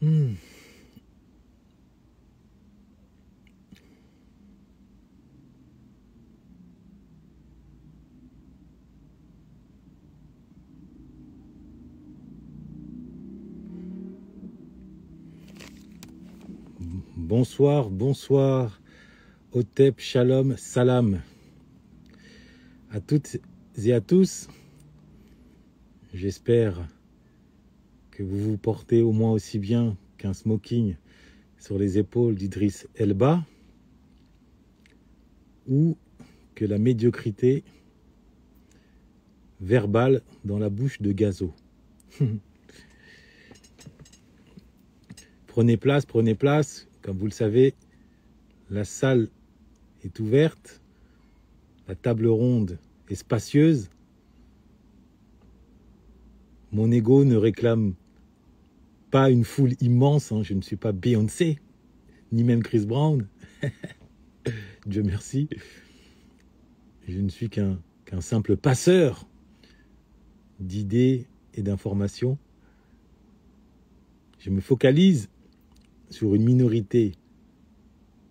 Hmm. Bonsoir, bonsoir, Hotep, Shalom, Salam à toutes et à tous. J'espère que vous vous portez au moins aussi bien qu'un smoking sur les épaules d'Idriss Elba ou que la médiocrité verbale dans la bouche de Gazo. Prenez place, prenez place. Comme vous le savez, la salle est ouverte, la table ronde est spacieuse. Mon ego ne réclame pas une foule immense, hein. Je ne suis pas Beyoncé, ni même Chris Brown. Dieu merci. Je ne suis qu'un simple passeur d'idées et d'informations. Je me focalise sur une minorité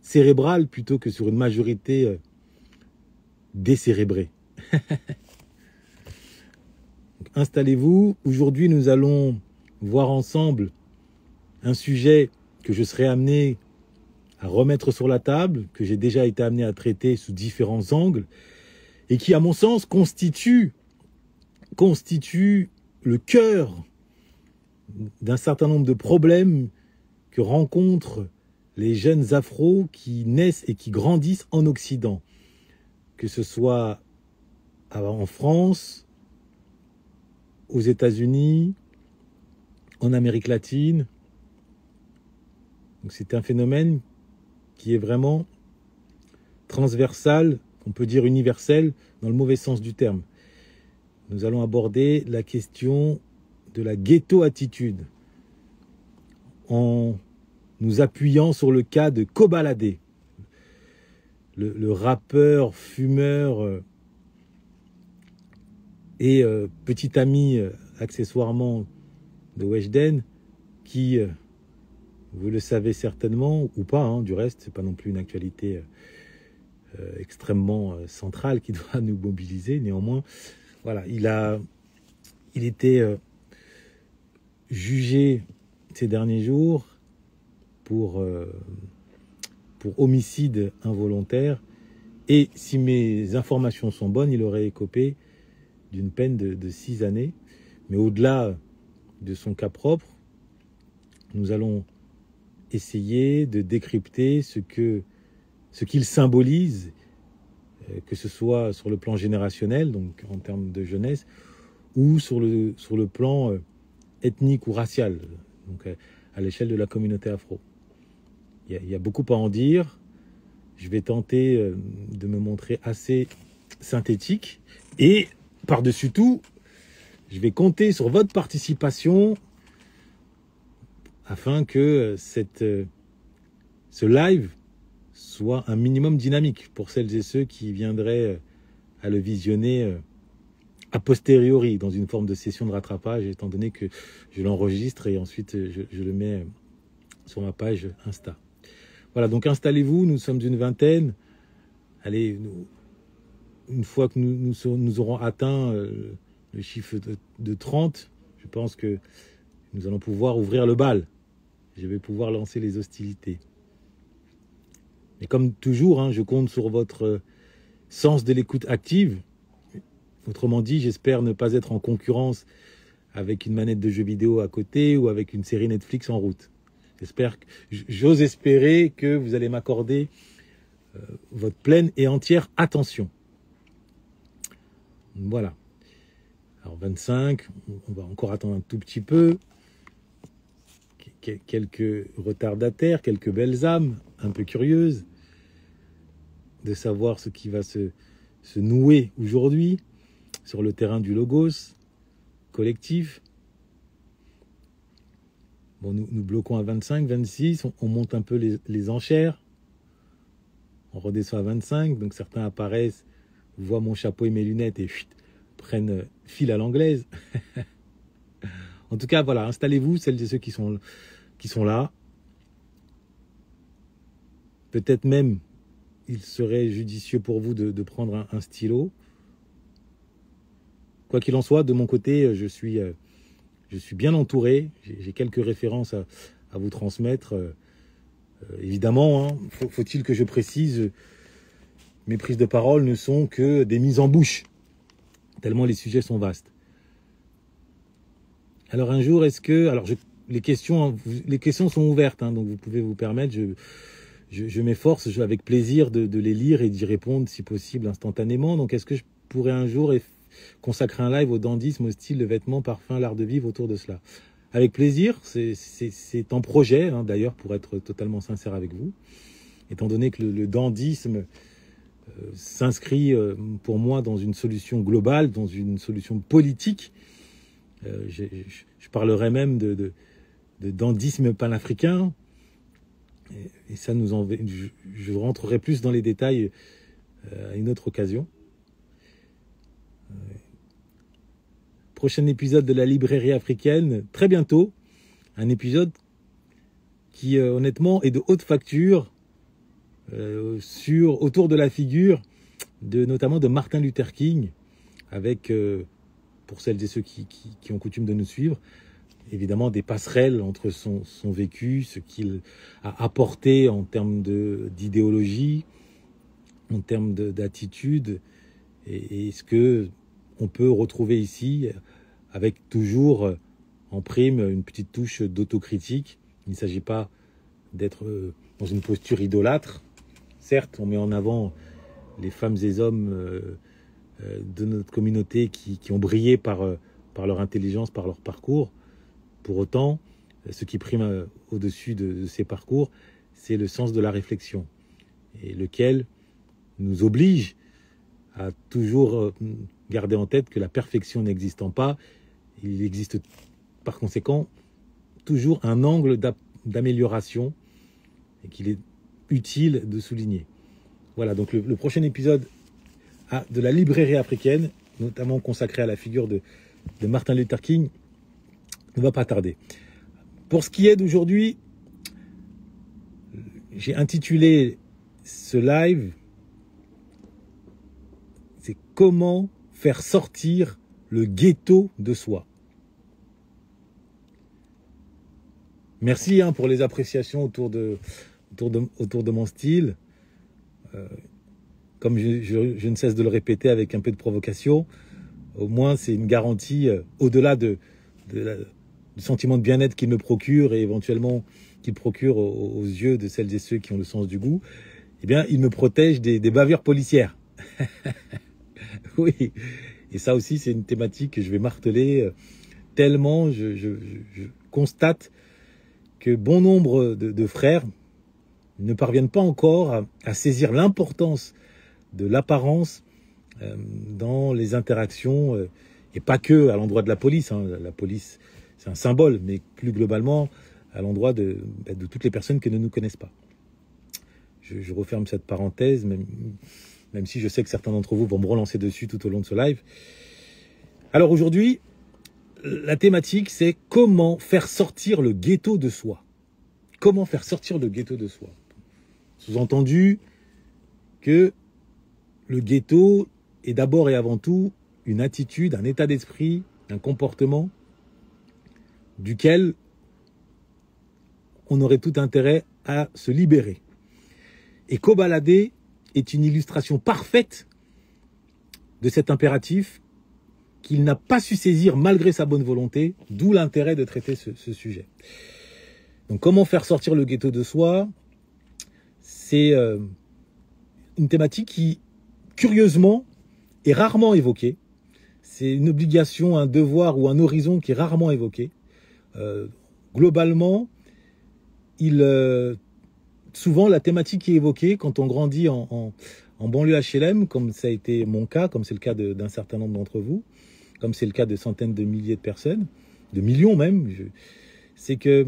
cérébrale plutôt que sur une majorité décérébrée. Installez-vous. Aujourd'hui, nous allons voir ensemble un sujet que je serai amené à remettre sur la table, que j'ai déjà été amené à traiter sous différents angles, et qui, à mon sens, constitue le cœur d'un certain nombre de problèmes que rencontrent les jeunes afros qui naissent et qui grandissent en Occident, que ce soit en France, aux États-Unis, en Amérique latine. Donc c'est un phénomène qui est vraiment transversal, on peut dire universel, dans le mauvais sens du terme. Nous allons aborder la question de la ghetto-attitude en nous appuyant sur le cas de Kobalade, le rappeur, fumeur et petit ami accessoirement de Weshden, qui, vous le savez certainement, ou pas, hein, du reste, c'est pas non plus une actualité extrêmement centrale qui doit nous mobiliser, néanmoins, voilà, il était jugé ces derniers jours pour homicide involontaire, et si mes informations sont bonnes, il aurait écopé d'une peine de 6 années. Mais au-delà de son cas propre, nous allons essayer de décrypter ce qu'il symbolise, que ce soit sur le plan générationnel, donc en termes de jeunesse, ou sur le plan ethnique ou racial, donc à l'échelle de la communauté afro. Il y a beaucoup à en dire. Je vais tenter de me montrer assez synthétique. Et par-dessus tout, je vais compter sur votre participation afin que ce live soit un minimum dynamique pour celles et ceux qui viendraient à le visionner a posteriori, dans une forme de session de rattrapage, étant donné que je l'enregistre et ensuite je le mets sur ma page Insta. Voilà, donc installez-vous, nous sommes une vingtaine. Allez, une fois que nous aurons atteint le chiffre de 30, je pense que nous allons pouvoir ouvrir le bal. Je vais pouvoir lancer les hostilités. Et comme toujours, hein, je compte sur votre sens de l'écoute active. Autrement dit, j'espère ne pas être en concurrence avec une manette de jeu vidéo à côté ou avec une série Netflix en route. J'ose espérer que vous allez m'accorder votre pleine et entière attention. Voilà. Alors 25, on va encore attendre un tout petit peu. Quelques retardataires, quelques belles âmes, un peu curieuses, de savoir ce qui va se nouer aujourd'hui sur le terrain du logos collectif. Bon, nous bloquons à 25, 26, on monte un peu les enchères. On redescend à 25, donc certains apparaissent, voient mon chapeau et mes lunettes et prennent fil à l'anglaise. En tout cas, voilà, installez-vous, celles et ceux qui sont qui sont là. Peut-être même, il serait judicieux pour vous de prendre un stylo. Quoi qu'il en soit, de mon côté, je suis bien entouré. J'ai quelques références à vous transmettre. Évidemment, hein, faut-il que je précise, mes prises de parole ne sont que des mises en bouche, tellement les sujets sont vastes. Alors un jour, est-ce que... Alors les questions sont ouvertes, hein, donc vous pouvez vous permettre, je m'efforce avec plaisir de les lire et d'y répondre si possible instantanément. Donc est-ce que je pourrais un jour consacrer un live au dandysme, au style, le vêtement, parfum, l'art de vivre autour de cela? Avec plaisir, c'est en projet, hein, d'ailleurs, pour être totalement sincère avec vous, étant donné que le dandysme s'inscrit pour moi dans une solution globale, dans une solution politique. Je parlerai même de dandysme panafricain, et ça je rentrerai plus dans les détails à une autre occasion. Prochain épisode de la librairie africaine, très bientôt. Un épisode qui, honnêtement, est de haute facture autour de la figure notamment de Martin Luther King, avec, pour celles et ceux qui ont coutume de nous suivre, évidemment des passerelles entre son vécu, ce qu'il a apporté en termes d'idéologie, en termes d'attitude, et ce que on peut retrouver ici, avec toujours en prime une petite touche d'autocritique. Il ne s'agit pas d'être dans une posture idolâtre. Certes, on met en avant les femmes et hommes de notre communauté qui ont brillé par leur intelligence, par leur parcours. Pour autant, ce qui prime au-dessus de ces parcours, c'est le sens de la réflexion, et lequel nous oblige à toujours garder en tête que la perfection n'existant pas, il existe par conséquent toujours un angle d'amélioration, et qu'il est utile de souligner. Voilà, donc le prochain épisode de la librairie africaine, notamment consacré à la figure de Martin Luther King, ne va pas tarder. Pour ce qui est d'aujourd'hui, j'ai intitulé ce live, c'est comment faire sortir le ghetto de soi. Merci pour les appréciations autour de mon style. Comme je ne cesse de le répéter avec un peu de provocation, au moins c'est une garantie, au-delà du sentiment de bien-être qu'il me procure, et éventuellement qu'il procure aux yeux de celles et ceux qui ont le sens du goût, eh bien il me protège des bavures policières. Oui, et ça aussi c'est une thématique que je vais marteler, tellement je constate que bon nombre de frères ne parviennent pas encore à saisir l'importance de l'apparence dans les interactions, et pas que à l'endroit de la police. La police, c'est un symbole, mais plus globalement à l'endroit de toutes les personnes qui ne nous connaissent pas. Je referme cette parenthèse, même si je sais que certains d'entre vous vont me relancer dessus tout au long de ce live. Alors aujourd'hui, la thématique, c'est comment faire sortir le ghetto de soi. Comment faire sortir le ghetto de soi. Sous-entendu que le ghetto est d'abord et avant tout une attitude, un état d'esprit, un comportement duquel on aurait tout intérêt à se libérer. Et Kobalade est une illustration parfaite de cet impératif qu'il n'a pas su saisir malgré sa bonne volonté, d'où l'intérêt de traiter ce sujet. Donc comment faire sortir le ghetto de soi? C'est une thématique qui, curieusement, est rarement évoquée. C'est une obligation, un devoir ou un horizon qui est rarement évoqué. Globalement, souvent la thématique qui est évoquée quand on grandit en banlieue HLM, comme ça a été mon cas, comme c'est le cas d'un certain nombre d'entre vous, comme c'est le cas de centaines de milliers de personnes, de millions même, c'est que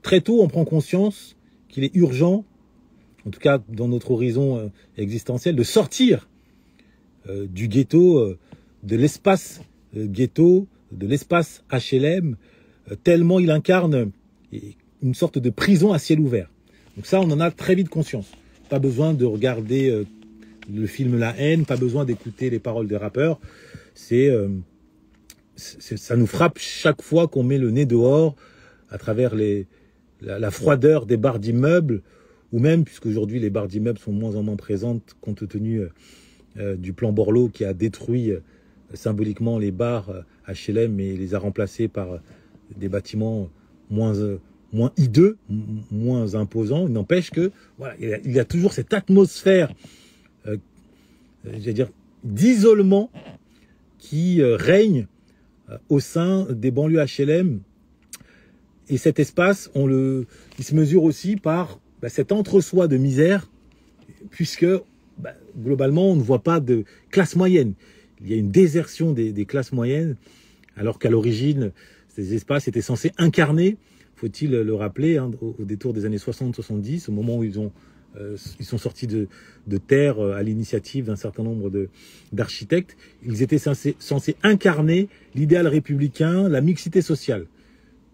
très tôt on prend conscience qu'il est urgent, en tout cas dans notre horizon existentiel, de sortir du ghetto, de l'espace ghetto, de l'espace HLM, tellement il incarne une sorte de prison à ciel ouvert. Donc ça, on en a très vite conscience. Pas besoin de regarder le film La Haine, pas besoin d'écouter les paroles des rappeurs. Ça nous frappe chaque fois qu'on met le nez dehors à travers la froideur des barres d'immeubles, ou même, puisqu'aujourd'hui les barres d'immeubles sont de moins en moins présentes compte tenu du plan Borloo qui a détruit symboliquement les bars HLM et les a remplacés par des bâtiments moins hideux, moins imposants. Il n'empêche que voilà, il y a toujours cette atmosphère, d'isolement qui règne au sein des banlieues HLM. Et cet espace, il se mesure aussi par cet entre-soi de misère, puisque globalement, on ne voit pas de classe moyenne. Il y a une désertion des classes moyennes, alors qu'à l'origine, ces espaces étaient censés incarner, faut-il le rappeler, hein, au détour des années 60-70, au moment où ils sont sortis de terre à l'initiative d'un certain nombre d'architectes, ils étaient censés incarner l'idéal républicain, la mixité sociale.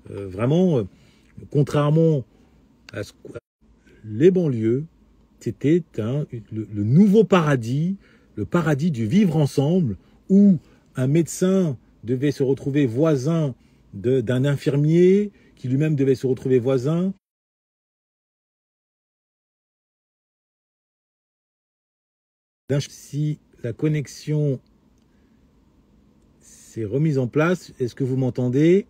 Vraiment, contrairement à les banlieues, c'était le nouveau paradis, le paradis du vivre ensemble, où un médecin devait se retrouver voisin d'un infirmier, qui lui-même devait se retrouver voisin. Si la connexion s'est remise en place, est-ce que vous m'entendez?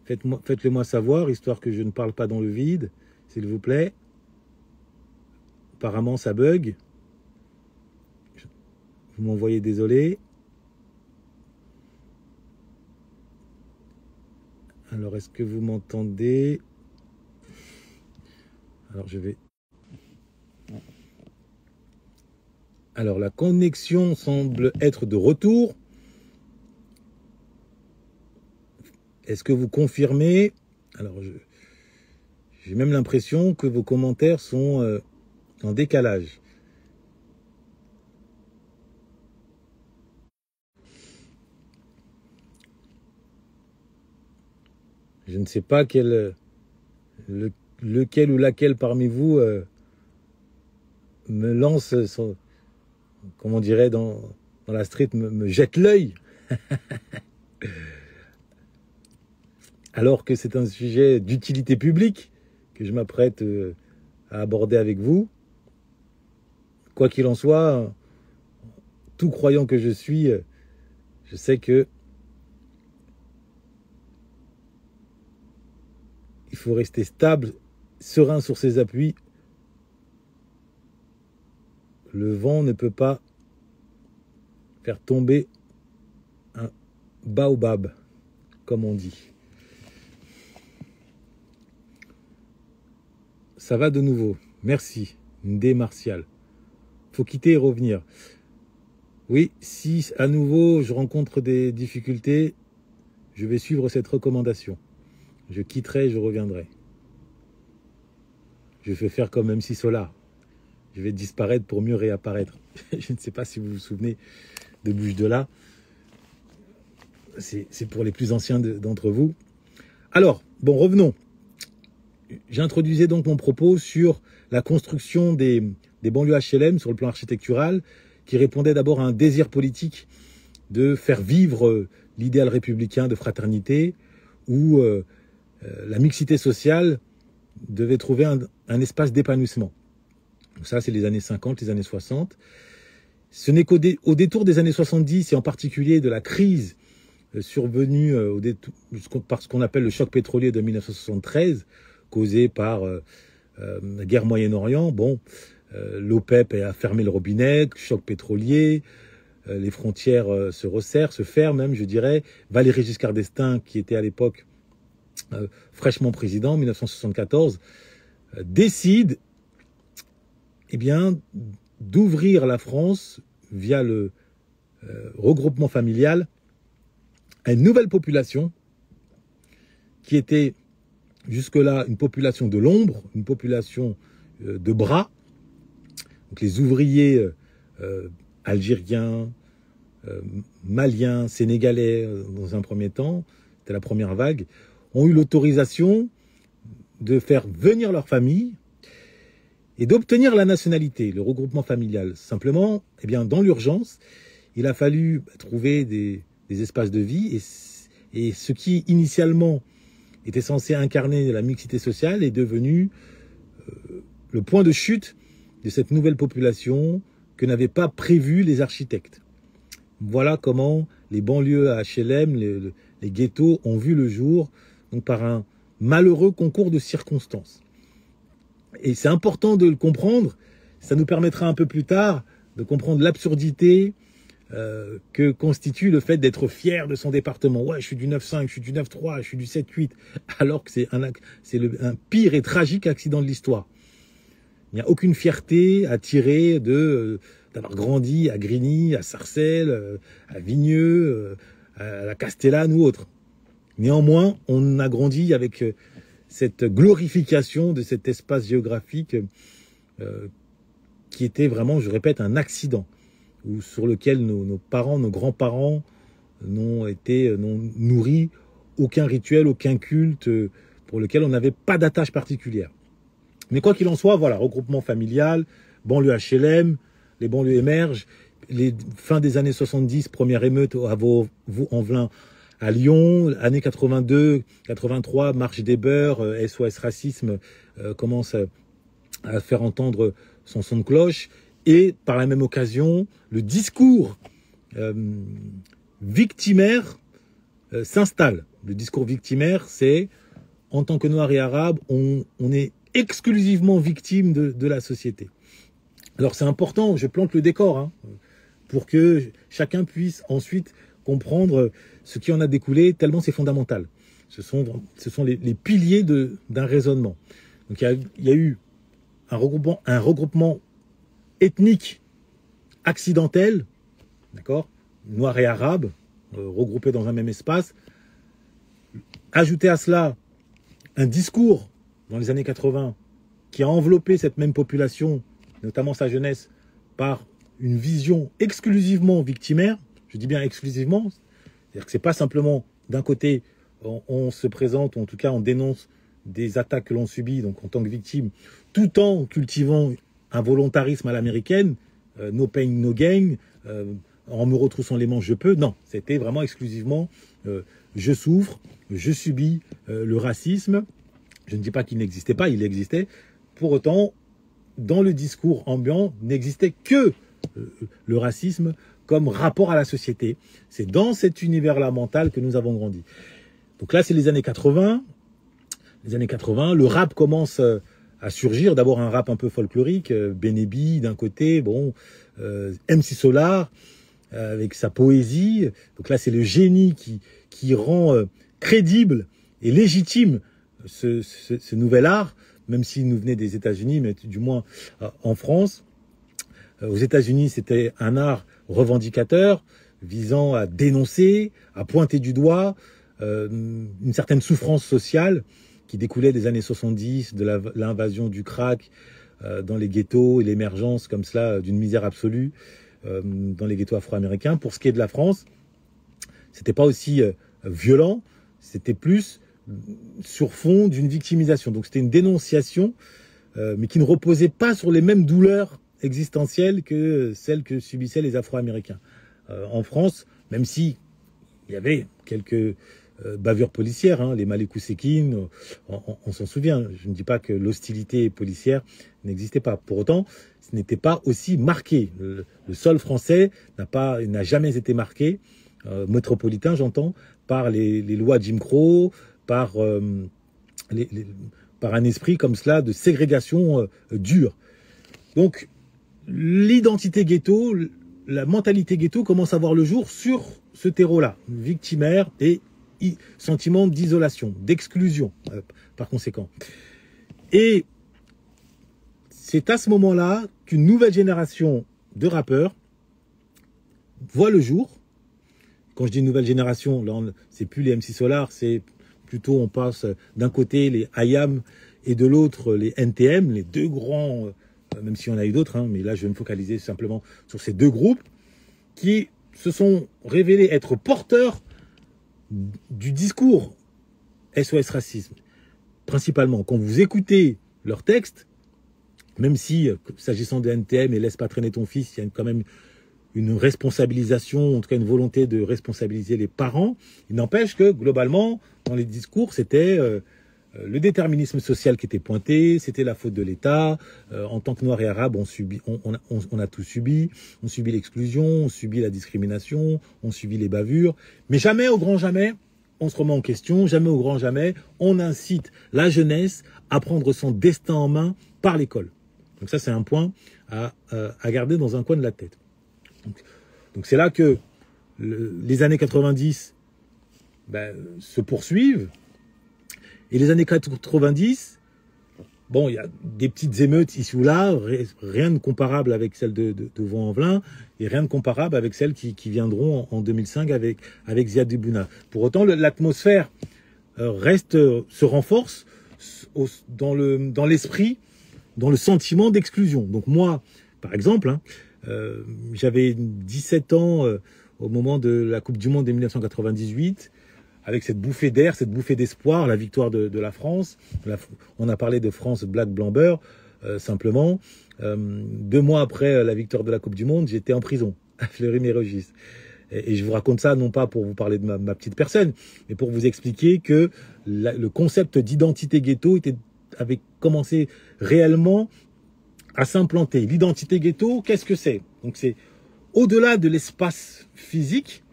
Faites-le moi savoir, histoire que je ne parle pas dans le vide, s'il vous plaît. Apparemment, ça bug. Vous m'envoyez désolé. Alors, est-ce que vous m'entendez? Alors, je vais... Alors, la connexion semble être de retour. Est-ce que vous confirmez? Alors, j'ai même l'impression que vos commentaires sont en décalage. Je ne sais pas lequel ou laquelle parmi vous me lance, comme on dirait dans la street, me jette l'œil. Alors que c'est un sujet d'utilité publique que je m'apprête à aborder avec vous. Quoi qu'il en soit, tout croyant que je suis, je sais que il faut rester stable, serein sur ses appuis. Le vent ne peut pas faire tomber un baobab, comme on dit. Ça va de nouveau. Merci. Ndé Martial. Faut quitter et revenir. Oui, si à nouveau je rencontre des difficultés, je vais suivre cette recommandation. Je quitterai, je reviendrai. Je vais faire comme MC Solar. Je vais disparaître pour mieux réapparaître. Je ne sais pas si vous vous souvenez de Bouche de là. C'est pour les plus anciens d'entre vous. Alors, bon, revenons. J'introduisais donc mon propos sur la construction des banlieues HLM sur le plan architectural, qui répondait d'abord à un désir politique de faire vivre l'idéal républicain de fraternité, où la mixité sociale devait trouver un espace d'épanouissement. Donc ça, c'est les années 50, les années 60. Ce n'est qu'au détour des années 70, et en particulier de la crise survenue par ce qu'on appelle le choc pétrolier de 1973, causé par la guerre Moyen-Orient. Bon, l'OPEP a fermé le robinet, choc pétrolier, les frontières se resserrent, se ferment même, je dirais. Valéry Giscard d'Estaing, qui était à l'époque fraîchement président, 1974, décide d'ouvrir la France via le regroupement familial à une nouvelle population qui était jusque-là une population de l'ombre, une population de bras. Donc les ouvriers algériens, maliens, sénégalais dans un premier temps, c'était la première vague, ont eu l'autorisation de faire venir leur famille et d'obtenir la nationalité, le regroupement familial. Simplement, eh bien, dans l'urgence, il a fallu trouver des espaces de vie et ce qui initialement était censé incarner la mixité sociale est devenu le point de chute de cette nouvelle population que n'avaient pas prévu les architectes. Voilà comment les banlieues à HLM, les ghettos ont vu le jour, donc par un malheureux concours de circonstances. Et c'est important de le comprendre, ça nous permettra un peu plus tard de comprendre l'absurdité que constitue le fait d'être fier de son département. Ouais, je suis du 9-5, je suis du 9-3, je suis du 7-8, alors que c'est un pire et tragique accident de l'histoire. Il n'y a aucune fierté à tirer d'avoir grandi à Grigny, à Sarcelles, à Vigneux, à la Castellane ou autre. Néanmoins, on a grandi avec cette glorification de cet espace géographique qui était vraiment, je répète, un accident, sur lequel nos parents, nos grands-parents n'ont nourri aucun rituel, aucun culte, pour lequel on n'avait pas d'attache particulière. Mais quoi qu'il en soit, voilà, regroupement familial, banlieue HLM, les banlieues émergent, fin des années 70, première émeute à Vaux-en-Velin à Lyon, années 82, 83, marche des beurs, SOS Racisme commence à faire entendre son son de cloche, et par la même occasion, le discours victimaire s'installe. Le discours victimaire, c'est en tant que Noirs et Arabes, on est exclusivement victime de la société. Alors c'est important, je plante le décor, hein, pour que chacun puisse ensuite comprendre ce qui en a découlé, tellement c'est fondamental. Ce sont les piliers d'un raisonnement. Donc il y a eu un regroupement ethnique accidentel, d'accord, noirs et arabes, regroupés dans un même espace. Ajouter à cela un discours dans les années 80 qui a enveloppé cette même population, notamment sa jeunesse, par une vision exclusivement victimaire. Je dis bien exclusivement, c'est-à-dire que c'est pas simplement d'un côté on se présente, ou en tout cas on dénonce des attaques que l'on subit, donc en tant que victime, tout en cultivant un volontarisme à l'américaine, no pain, no gain, en me retroussant les manches je peux. Non, c'était vraiment exclusivement je souffre, je subis le racisme. Je ne dis pas qu'il n'existait pas, il existait. Pour autant, dans le discours ambiant, n'existait que le racisme comme rapport à la société. C'est dans cet univers-là mental que nous avons grandi. Donc là, c'est les années 80. Les années 80, le rap commence à surgir. D'abord un rap un peu folklorique, Benebi d'un côté, bon, MC Solar avec sa poésie. Donc là, c'est le génie qui rend crédible et légitime ce nouvel art, même s'il nous venait des États-Unis, mais du moins en France. Aux États-Unis, c'était un art revendicateur, visant à dénoncer, à pointer du doigt une certaine souffrance sociale qui découlait des années 70, de l'invasion du crack dans les ghettos et l'émergence comme cela d'une misère absolue dans les ghettos afro-américains. Pour ce qui est de la France, c'était pas aussi violent, c'était plus sur fond d'une victimisation. Donc c'était une dénonciation, mais qui ne reposait pas sur les mêmes douleurs existentielles que celles que subissaient les Afro-Américains. En France, même si il y avait quelques bavures policières, hein, les Malekousekine, on s'en souvient. Je ne dis pas que l'hostilité policière n'existait pas. Pour autant, ce n'était pas aussi marqué. Le sol français n'a jamais été marqué, métropolitain j'entends, par les lois Jim Crow, par un esprit comme cela de ségrégation dure. Donc, l'identité ghetto, la mentalité ghetto commence à voir le jour sur ce terreau-là, victimaire et sentiment d'isolation, d'exclusion, par conséquent. Et c'est à ce moment-là qu'une nouvelle génération de rappeurs voit le jour. Quand je dis nouvelle génération, là, c'est plus les MC Solar, c'est plutôt, on passe d'un côté les IAM et de l'autre les NTM, les deux grands, même s'il y en a eu d'autres, hein, mais là je vais me focaliser simplement sur ces deux groupes qui se sont révélés être porteurs du discours SOS Racisme, principalement, quand vous écoutez leurs textes, même si, s'agissant de NTM et Laisse pas traîner ton fils, il y a quand même une responsabilisation, en tout cas une volonté de responsabiliser les parents, il n'empêche que, globalement, dans les discours, c'était le déterminisme social qui était pointé, c'était la faute de l'État. En tant que Noirs et Arabes, on a tout subi. On subit l'exclusion, on subit la discrimination, on subit les bavures. Mais jamais, au grand jamais, on se remet en question. Jamais, au grand jamais, on incite la jeunesse à prendre son destin en main par l'école. Donc ça, c'est un point à garder dans un coin de la tête. Donc c'est là que les années 90 se poursuivent. Et les années 90, bon, il y a des petites émeutes ici ou là, rien de comparable avec celles de Vaux-en-Velin, et rien de comparable avec celles qui viendront en 2005 avec Ziad Bouna. Pour autant, l'atmosphère se renforce dans l'esprit, dans le sentiment d'exclusion. Donc moi, par exemple, j'avais 17 ans au moment de la Coupe du Monde de 1998, avec cette bouffée d'air, cette bouffée d'espoir, la victoire de la France. On a parlé de France Black Blanc Beurre, simplement. 2 mois après la victoire de la Coupe du Monde, j'étais en prison, à Fleury-Mérogis. Et je vous raconte ça, non pas pour vous parler de ma petite personne, mais pour vous expliquer que le concept d'identité ghetto avait commencé réellement à s'implanter. L'identité ghetto, qu'est-ce que c'est? Donc c'est au-delà de l'espace physique,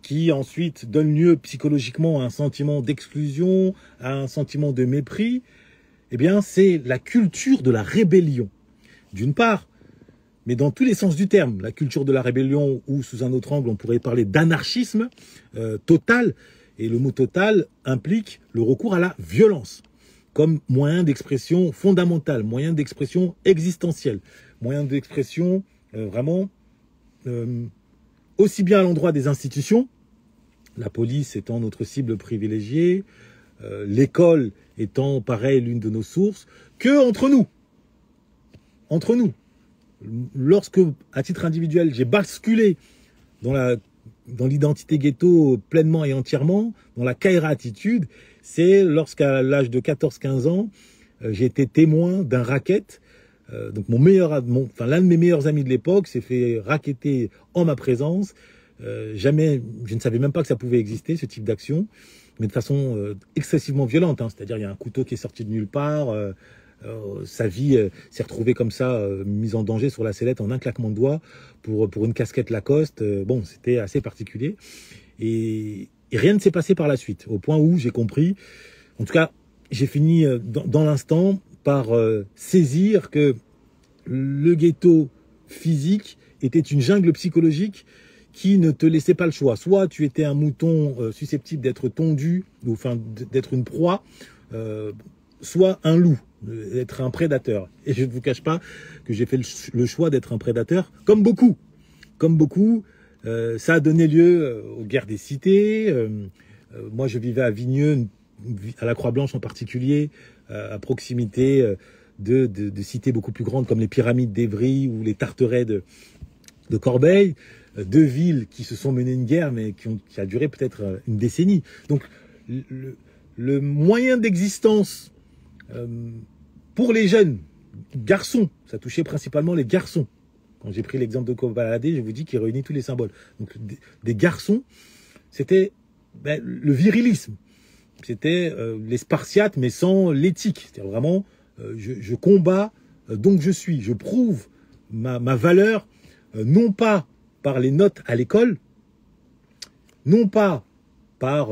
qui ensuite donne lieu psychologiquement à un sentiment d'exclusion, à un sentiment de mépris, eh bien c'est la culture de la rébellion. D'une part, mais dans tous les sens du terme, la culture de la rébellion, ou sous un autre angle, on pourrait parler d'anarchisme total, et le mot total implique le recours à la violence, comme moyen d'expression fondamental, moyen d'expression existentiel, moyen d'expression vraiment aussi bien à l'endroit des institutions, la police étant notre cible privilégiée, l'école étant, pareil, l'une de nos sources, que entre nous. Entre nous. Lorsque, à titre individuel, j'ai basculé dans l'identité ghetto pleinement et entièrement, dans la Kaira attitude, c'est lorsqu'à l'âge de 14-15 ans, j'ai été témoin d'un racket. Donc l'un de mes meilleurs amis de l'époque s'est fait racketter en ma présence. Je ne savais même pas que ça pouvait exister, ce type d'action, mais de façon excessivement violente. C'est-à-dire, il y a un couteau qui est sorti de nulle part, sa vie s'est retrouvée comme ça, mise en danger sur la sellette en un claquement de doigts pour une casquette Lacoste. Bon, c'était assez particulier. Et rien ne s'est passé par la suite, au point où j'ai compris, en tout cas, j'ai fini dans l'instant par saisir que le ghetto physique était une jungle psychologique qui ne te laissait pas le choix. Soit tu étais un mouton susceptible d'être tondu, ou enfin d'être une proie, soit un loup, d'être un prédateur. Et je ne vous cache pas que j'ai fait le choix d'être un prédateur, comme beaucoup. Comme beaucoup, ça a donné lieu aux guerres des cités. Moi, je vivais à Vigneux, à la Croix-Blanche en particulier, à proximité de cités beaucoup plus grandes comme les pyramides d'Évry ou les Tarterets de Corbeil, 2 villes qui se sont menées une guerre, mais qui a duré peut-être une décennie. Donc, le moyen d'existence pour les jeunes garçons, ça touchait principalement les garçons. Quand j'ai pris l'exemple de Kobalade, je vous dis qu'il réunit tous les symboles. Donc, des garçons, c'était le virilisme. C'était les Spartiates, mais sans l'éthique. C'est-à-dire vraiment, je combats, donc je suis. Je prouve ma valeur, non pas par les notes à l'école, non pas par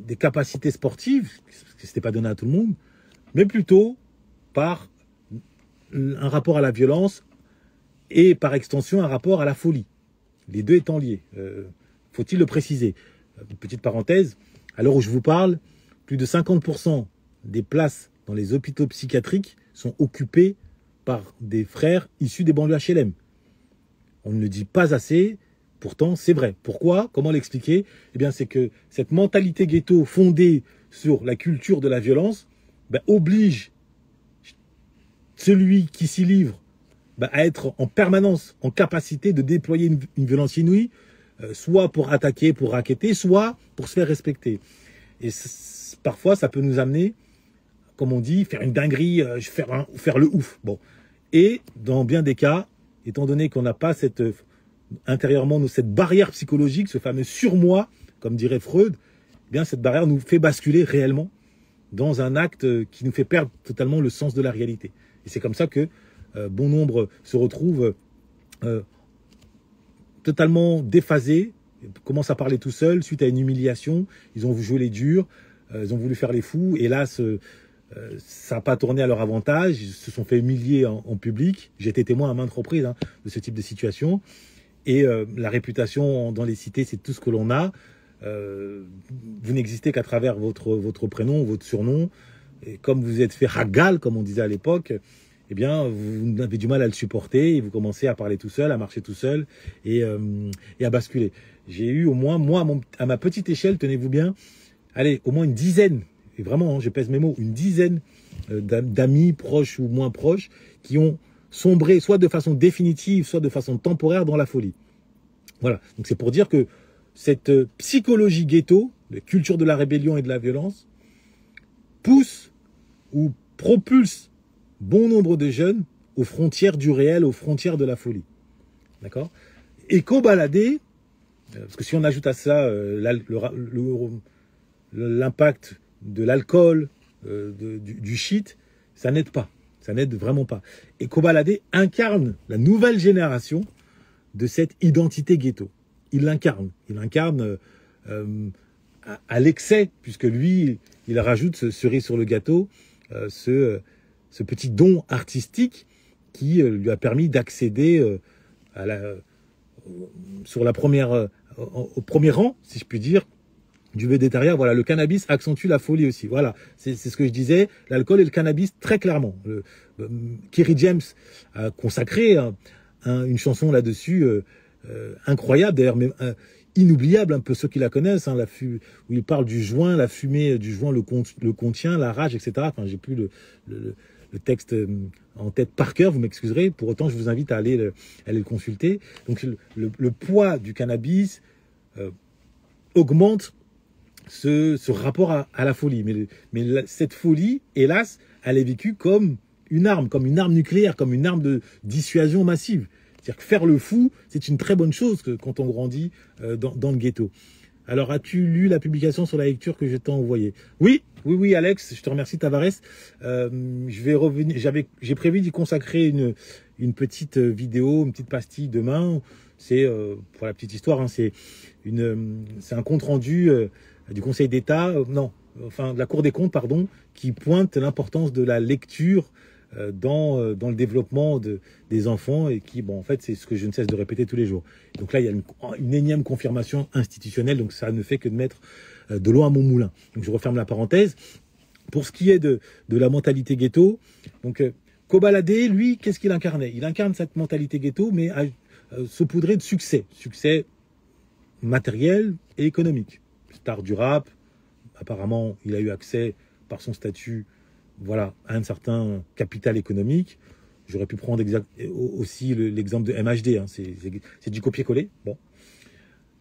des capacités sportives, parce que ce n'était pas donné à tout le monde, mais plutôt par un rapport à la violence et par extension un rapport à la folie. Les deux étant liés. Faut-il le préciser? Petite parenthèse, à l'heure où je vous parle, plus de 50% des places dans les hôpitaux psychiatriques sont occupées par des frères issus des banlieues HLM. On ne le dit pas assez, pourtant c'est vrai. Pourquoi? Comment l'expliquer? Eh bien, c'est que cette mentalité ghetto fondée sur la culture de la violence oblige celui qui s'y livre à être en permanence en capacité de déployer une violence inouïe, soit pour attaquer, pour racketter, soit pour se faire respecter. Et parfois, ça peut nous amener, comme on dit, faire une dinguerie, faire le ouf. Bon. Et dans bien des cas, étant donné qu'on n'a pas intérieurement cette barrière psychologique, ce fameux surmoi, comme dirait Freud, eh bien cette barrière nous fait basculer réellement dans un acte qui nous fait perdre totalement le sens de la réalité. Et c'est comme ça que bon nombre se retrouvent totalement déphasés, commencent à parler tout seuls suite à une humiliation. Ils ont joué les durs, ils ont voulu faire les fous. Hélas, ça n'a pas tourné à leur avantage. Ils se sont fait humilier en public. J'ai été témoin à maintes reprises de ce type de situation. Et la réputation dans les cités, c'est tout ce que l'on a. Vous n'existez qu'à travers votre prénom, votre surnom. Et comme vous êtes fait ragal, comme on disait à l'époque, eh bien, vous avez du mal à le supporter et vous commencez à parler tout seul, à marcher tout seul et à basculer. J'ai eu au moins, moi, à ma petite échelle, tenez-vous bien, allez, au moins une dizaine, et vraiment, je pèse mes mots, une dizaine d'amis proches ou moins proches qui ont sombré soit de façon définitive, soit de façon temporaire dans la folie. Voilà, donc c'est pour dire que cette psychologie ghetto, la culture de la rébellion et de la violence, pousse ou propulse bon nombre de jeunes aux frontières du réel, aux frontières de la folie. D'accord? Et co-balader, parce que si on ajoute à ça l'impact de l'alcool, du shit, ça n'aide pas. Ça n'aide vraiment pas. Et co-balader incarne la nouvelle génération de cette identité ghetto. Il l'incarne. Il l'incarne à l'excès, puisque lui, il rajoute ce cerise sur le gâteau, ce petit don artistique qui lui a permis d'accéder au premier rang, si je puis dire, du végétarien. Voilà, le cannabis accentue la folie aussi. Voilà, c'est ce que je disais, l'alcool et le cannabis, très clairement. Kerry James a consacré une chanson là-dessus, incroyable, d'ailleurs, mais inoubliable, un peu ceux qui la connaissent, où il parle du joint, la fumée du joint le contient, la rage, etc. Enfin, j'ai plus le texte en tête par cœur, vous m'excuserez. Pour autant, je vous invite à aller le consulter. Donc, le poids du cannabis augmente ce rapport à la folie. Mais cette folie, hélas, elle est vécue comme une arme nucléaire, comme une arme de dissuasion massive. C'est-à-dire que faire le fou, c'est une très bonne chose quand on grandit dans le ghetto. Alors, as-tu lu la publication sur la lecture que je t'ai envoyée? Oui, Alex, je te remercie, Tavares. Je vais revenir. J'ai prévu d'y consacrer une petite vidéo, une petite pastille demain. C'est pour la petite histoire, c'est un compte rendu du Conseil d'État, de la Cour des comptes, pardon, qui pointe l'importance de la lecture dans le développement des enfants et qui, en fait, c'est ce que je ne cesse de répéter tous les jours. Donc là, il y a une énième confirmation institutionnelle, donc ça ne fait que de mettre de l'eau à mon moulin. Donc je referme la parenthèse. Pour ce qui est de la mentalité ghetto, donc Kobalade, lui, qu'est-ce qu'il incarnait? Il incarne cette mentalité ghetto, mais saupoudrée de succès matériel et économique. Star du rap, apparemment, il a eu accès par son statut, voilà, à un certain capital économique. J'aurais pu prendre aussi l'exemple de MHD, c'est du copier-coller. Bon.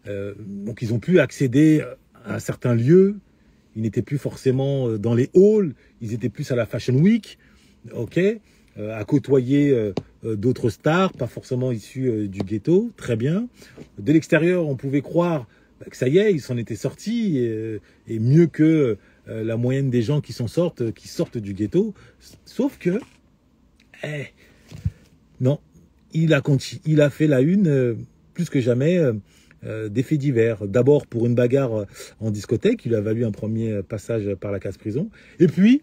Donc ils ont pu accéder à certains lieux. Ils n'étaient plus forcément dans les halls, ils étaient plus à la Fashion Week, à côtoyer d'autres stars, pas forcément issus du ghetto, très bien. De l'extérieur, on pouvait croire que ça y est, ils s'en étaient sortis, et mieux que la moyenne des gens qui sortent du ghetto. Sauf que, non, il a fait la une plus que jamais des faits divers. D'abord pour une bagarre en discothèque, qui lui a valu un premier passage par la case prison. Et puis,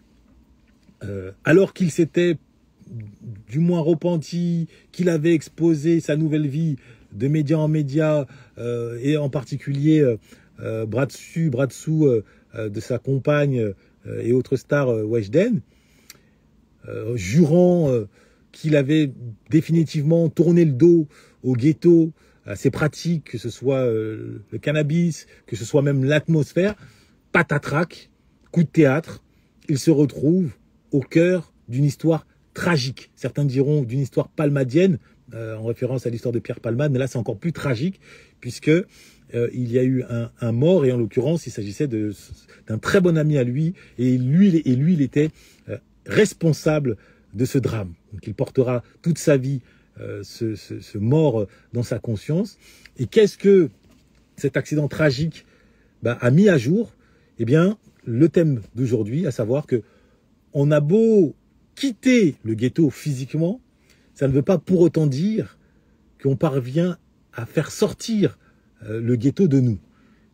alors qu'il s'était du moins repenti, qu'il avait exposé sa nouvelle vie de média en média, et en particulier bras dessous de sa compagne et autres stars Weshden, jurant qu'il avait définitivement tourné le dos au ghetto, à ses pratiques, que ce soit le cannabis, que ce soit même l'atmosphère, patatrac, coup de théâtre, il se retrouve au cœur d'une histoire tragique. Certains diront d'une histoire palmadienne, en référence à l'histoire de Pierre Palmade, mais là c'est encore plus tragique, puisque il y a eu un mort, et en l'occurrence, il s'agissait d'un très bon ami à lui, et lui il était responsable de ce drame. Donc il portera toute sa vie ce mort dans sa conscience. Et qu'est-ce que cet accident tragique a mis à jour? Eh bien, le thème d'aujourd'hui, à savoir que on a beau quitter le ghetto physiquement, ça ne veut pas pour autant dire qu'on parvient à faire sortir le ghetto de nous.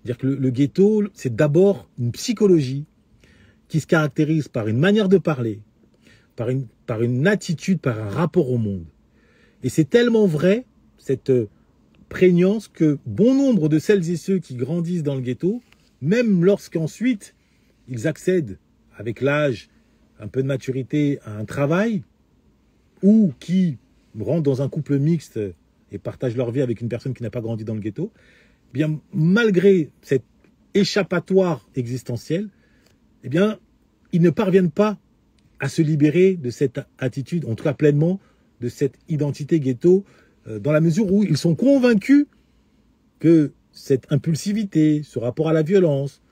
C'est-à-dire que le ghetto, c'est d'abord une psychologie qui se caractérise par une manière de parler, par une attitude, par un rapport au monde. Et c'est tellement vrai, cette prégnance, que bon nombre de celles et ceux qui grandissent dans le ghetto, même lorsqu'ensuite ils accèdent avec l'âge, un peu de maturité, à un travail, ou qui rentrent dans un couple mixte et partagent leur vie avec une personne qui n'a pas grandi dans le ghetto, bien malgré cette échappatoire existentielle, eh bien, ils ne parviennent pas à se libérer de cette attitude, en tout cas pleinement, de cette identité ghetto, dans la mesure où ils sont convaincus que cette impulsivité, ce rapport à la violence,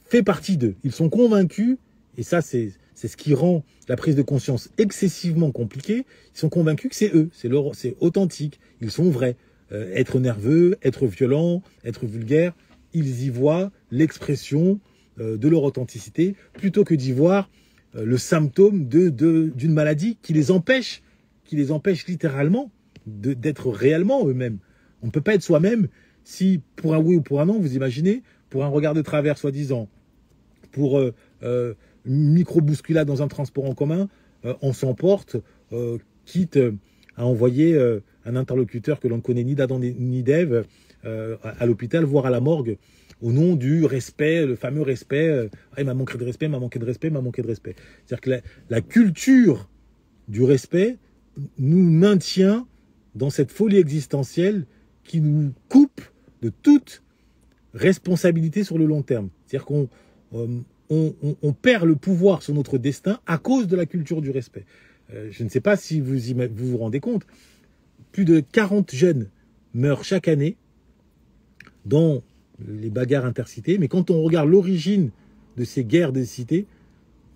fait partie d'eux. Ils sont convaincus, et ça c'est ce qui rend la prise de conscience excessivement compliquée, ils sont convaincus que c'est eux, c'est authentique, ils sont vrais. Être nerveux, être violent, être vulgaire, ils y voient l'expression de leur authenticité, plutôt que d'y voir le symptôme d'une maladie qui les empêche littéralement d'être réellement eux-mêmes. On ne peut pas être soi-même si, pour un oui ou pour un non, vous imaginez, pour un regard de travers soi-disant, pour une micro-bousculade dans un transport en commun, on s'emporte, quitte à envoyer un interlocuteur que l'on ne connaît ni d'Adam ni d'Ève à l'hôpital, voire à la morgue, au nom du respect, le fameux respect, il m'a manqué de respect, m'a manqué de respect, m'a manqué de respect. C'est-à-dire que la culture du respect nous maintient dans cette folie existentielle qui nous coupe de toute responsabilité sur le long terme. C'est-à-dire qu'on perd le pouvoir sur notre destin à cause de la culture du respect. Je ne sais pas si vous vous rendez compte, plus de 40 jeunes meurent chaque année dans les bagarres intercités, mais quand on regarde l'origine de ces guerres des cités,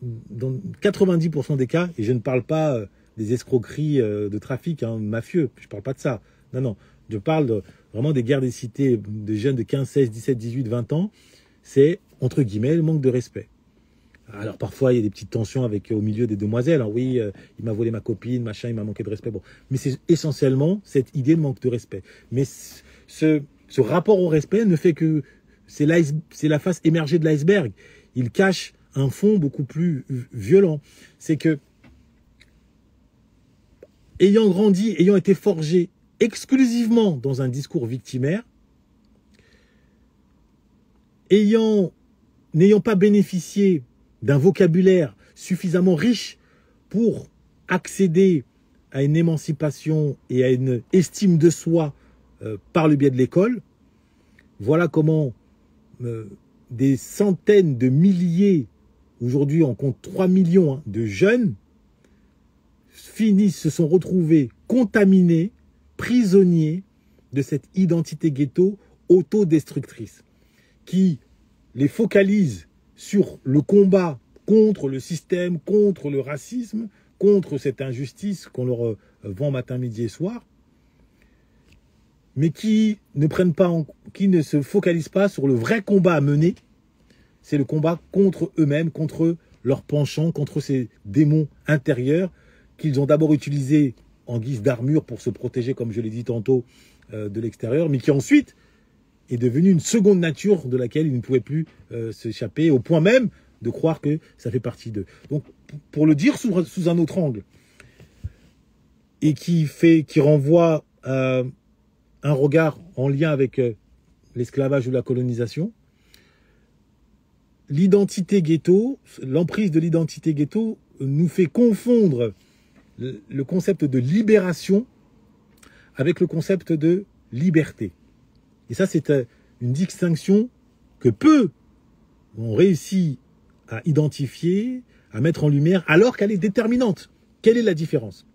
dans 90% des cas, et je ne parle pas des escroqueries de trafic mafieux, je ne parle pas de ça, non, je parle vraiment des guerres des cités de jeunes de 15, 16, 17, 18, 20 ans, c'est, entre guillemets, le manque de respect. Alors parfois il y a des petites tensions au milieu des demoiselles, oui, il m'a volé ma copine, machin, il m'a manqué de respect, bon. Mais c'est essentiellement cette idée de manque de respect. Mais ce rapport au respect ne fait que, c'est la face émergée de l'iceberg. Il cache un fond beaucoup plus violent. C'est que, ayant grandi, ayant été forgé exclusivement dans un discours victimaire, n'ayant pas bénéficié d'un vocabulaire suffisamment riche pour accéder à une émancipation et à une estime de soi par le biais de l'école, voilà comment des centaines de milliers, aujourd'hui on compte 3 millions de jeunes, se sont retrouvés contaminés, prisonniers de cette identité ghetto autodestructrice, qui les focalise sur le combat contre le système, contre le racisme, contre cette injustice qu'on leur vend matin, midi et soir, mais qui ne se focalisent pas sur le vrai combat à mener. C'est le combat contre eux-mêmes, contre leurs penchants, contre ces démons intérieurs qu'ils ont d'abord utilisés en guise d'armure pour se protéger, comme je l'ai dit tantôt, de l'extérieur, mais qui ensuite est devenu une seconde nature de laquelle ils ne pouvaient plus s'échapper, au point même de croire que ça fait partie d'eux. Donc, pour le dire sous un autre angle, et qui renvoie à un regard en lien avec l'esclavage ou la colonisation, l'identité ghetto, l'emprise de l'identité ghetto nous fait confondre le concept de libération avec le concept de liberté. Et ça, c'est une distinction que peu ont réussi à identifier, à mettre en lumière, alors qu'elle est déterminante. Quelle est la différence?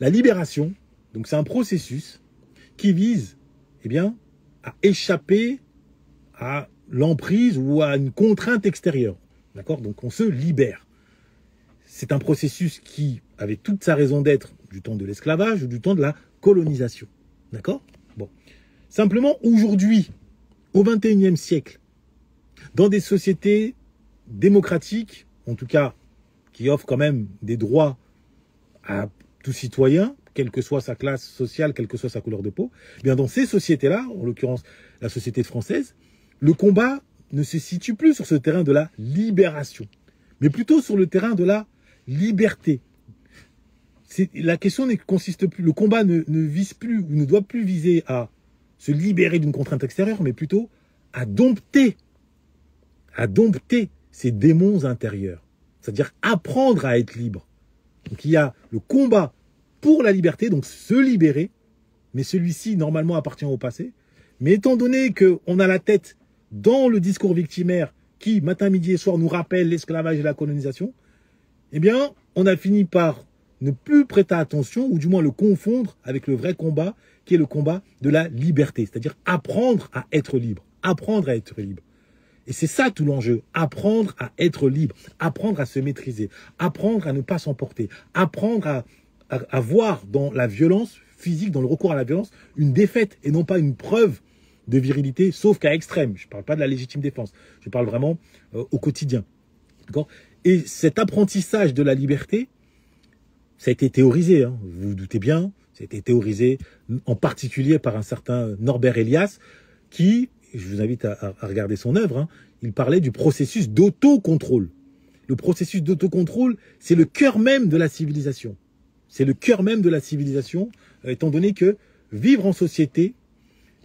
La libération, donc c'est un processus qui vise à échapper à l'emprise ou à une contrainte extérieure. D'accord? Donc on se libère. C'est un processus qui avait toute sa raison d'être du temps de l'esclavage ou du temps de la colonisation. D'accord? Bon. Simplement, aujourd'hui, au XXIe siècle, dans des sociétés démocratiques, en tout cas, qui offrent quand même des droits à tout citoyen, quelle que soit sa classe sociale, quelle que soit sa couleur de peau, eh bien dans ces sociétés-là, en l'occurrence la société française, le combat ne se situe plus sur ce terrain de la libération, mais plutôt sur le terrain de la liberté. La question ne consiste plus, le combat ne vise plus ou ne doit plus viser à se libérer d'une contrainte extérieure, mais plutôt à dompter ces démons intérieurs. C'est-à-dire apprendre à être libre. Donc il y a le combat pour la liberté, donc se libérer, mais celui-ci normalement appartient au passé. Mais étant donné qu'on a la tête dans le discours victimaire qui, matin, midi et soir, nous rappelle l'esclavage et la colonisation, eh bien, on a fini par ne plus prêter attention, ou du moins le confondre avec le vrai combat, qui est le combat de la liberté, c'est-à-dire apprendre à être libre, apprendre à être libre. Et c'est ça tout l'enjeu, apprendre à être libre, apprendre à se maîtriser, apprendre à ne pas s'emporter, apprendre à voir dans la violence physique, dans le recours à la violence, une défaite et non pas une preuve de virilité, sauf qu'à extrême. Je ne parle pas de la légitime défense, je parle vraiment au quotidien. D'accord ? Et cet apprentissage de la liberté, ça a été théorisé, hein, vous vous doutez bien, ça a été théorisé en particulier par un certain Norbert Elias qui, je vous invite à regarder son œuvre, hein, il parlait du processus d'autocontrôle. Le processus d'autocontrôle, c'est le cœur même de la civilisation. C'est le cœur même de la civilisation, étant donné que vivre en société,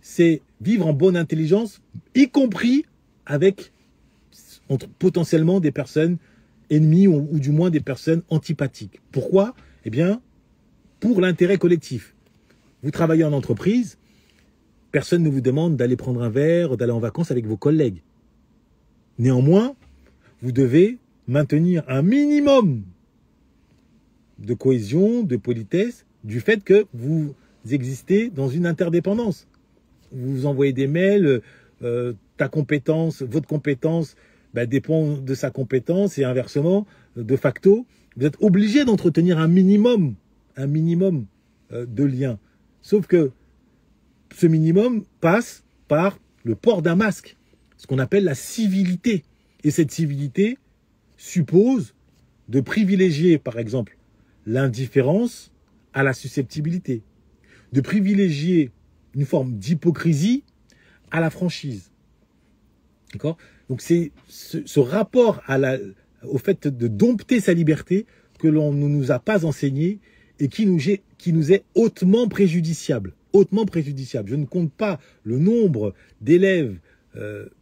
c'est vivre en bonne intelligence, y compris avec potentiellement des personnes ennemies ou du moins des personnes antipathiques. Pourquoi? Eh bien, pour l'intérêt collectif. Vous travaillez en entreprise, personne ne vous demande d'aller prendre un verre, d'aller en vacances avec vos collègues. Néanmoins, vous devez maintenir un minimum de cohésion, de politesse, du fait que vous existez dans une interdépendance. Vous vous envoyez des mails, ta compétence, votre compétence dépend de sa compétence et inversement, de facto, vous êtes obligé d'entretenir un minimum de liens. Sauf que ce minimum passe par le port d'un masque, ce qu'on appelle la civilité. Et cette civilité suppose de privilégier, par exemple, l'indifférence à la susceptibilité, de privilégier une forme d'hypocrisie à la franchise. D'accord ? Donc c'est ce rapport au fait de dompter sa liberté que l'on ne nous a pas enseigné et qui nous est hautement préjudiciable. Hautement préjudiciable. Je ne compte pas le nombre d'élèves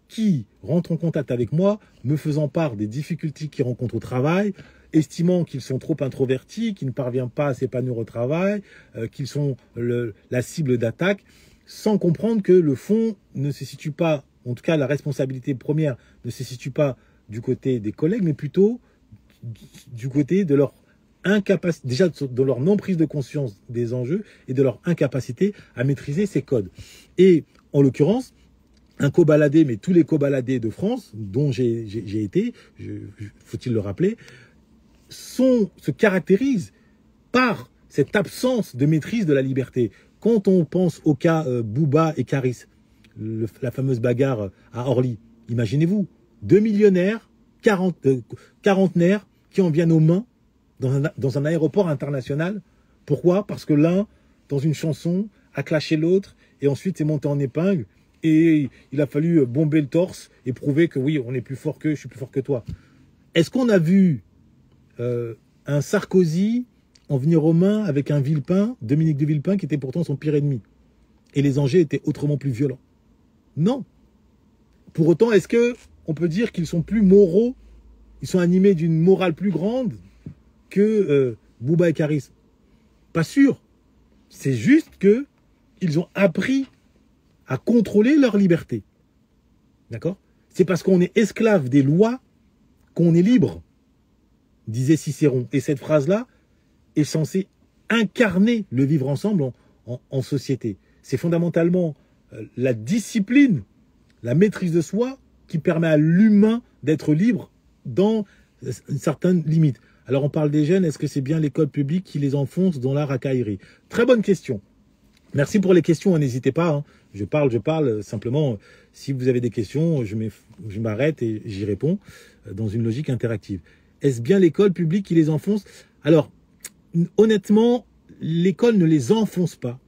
qui rentrent en contact avec moi, me faisant part des difficultés qu'ils rencontrent au travail, estimant qu'ils sont trop introvertis, qu'ils ne parviennent pas à s'épanouir au travail, qu'ils sont la cible d'attaque, sans comprendre que le fond ne se situe pas, en tout cas la responsabilité première ne se situe pas du côté des collègues, mais plutôt du côté de leur incapacité, déjà de leur non-prise de conscience des enjeux et de leur incapacité à maîtriser ces codes. Et en l'occurrence, un cobaladé, mais tous les cobaladés de France, dont j'ai été, faut-il le rappeler, se caractérisent par cette absence de maîtrise de la liberté. Quand on pense au cas Bouba et Caris, la fameuse bagarre à Orly, imaginez-vous, 2 millionnaires, quarantenaires qui en viennent aux mains dans un aéroport international. Pourquoi? Parce que l'un, dans une chanson, a clashé l'autre et ensuite s'est monté en épingle et il a fallu bomber le torse et prouver que oui, on est plus fort qu'eux, je suis plus fort que toi. Est-ce qu'on a vu un Sarkozy en venir aux mains avec un Villepin, Dominique de Villepin, qui était pourtant son pire ennemi? Et les enjeux étaient autrement plus violents. Non. Pour autant, est-ce qu'on peut dire qu'ils sont plus moraux, ils sont animés d'une morale plus grande que Bouba et Caris? Pas sûr. C'est juste qu'ils ont appris à contrôler leur liberté. D'accord? C'est parce qu'on est esclave des lois qu'on est libre, disait Cicéron. Et cette phrase-là est censée incarner le vivre ensemble en société. C'est fondamentalement la discipline la maîtrise de soi qui permet à l'humain d'être libre dans une certaine limite. Alors on parle des jeunes, est-ce que c'est bien l'école publique qui les enfonce dans la racaillerie? Très bonne question. Merci pour les questions, n'hésitez pas. Hein. Je parle. Simplement, si vous avez des questions, je m'arrête et j'y réponds dans une logique interactive. Est-ce bien l'école publique qui les enfonce? Alors, honnêtement, l'école ne les enfonce pas.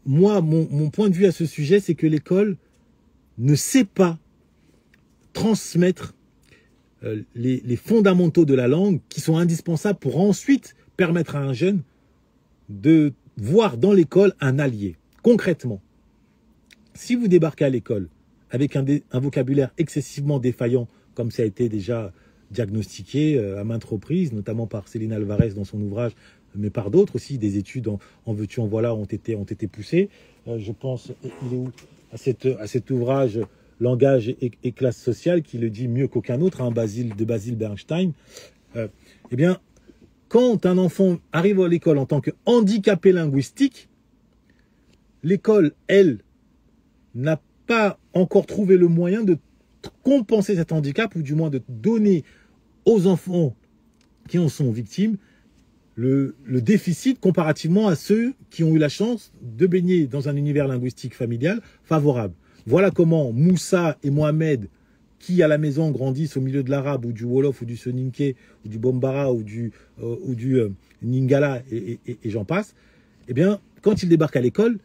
Moi, mon point de vue à ce sujet, c'est que l'école ne sait pas transmettre les fondamentaux de la langue qui sont indispensables pour ensuite permettre à un jeune de voir dans l'école un allié. Concrètement, si vous débarquez à l'école avec un vocabulaire excessivement défaillant, comme ça a été déjà diagnostiqué à maintes reprises, notamment par Céline Alvarez dans son ouvrage, mais par d'autres aussi, des études en veux-tu, en voilà ont été poussées. Je pense, il est où, à cet ouvrage Langage et classe sociale, qui le dit mieux qu'aucun autre, hein, de Basil Bernstein. Eh bien, quand un enfant arrive à l'école en tant que handicapé linguistique, l'école, elle, n'a pas encore trouvé le moyen de compenser cet handicap, ou du moins de donner aux enfants qui en sont victimes le déficit comparativement à ceux qui ont eu la chance de baigner dans un univers linguistique familial favorable. Voilà comment Moussa et Mohamed, qui à la maison grandissent au milieu de l'arabe ou du wolof ou du soninké ou du bombara ou du ningala et j'en passe, eh bien, quand ils débarquent à l'école,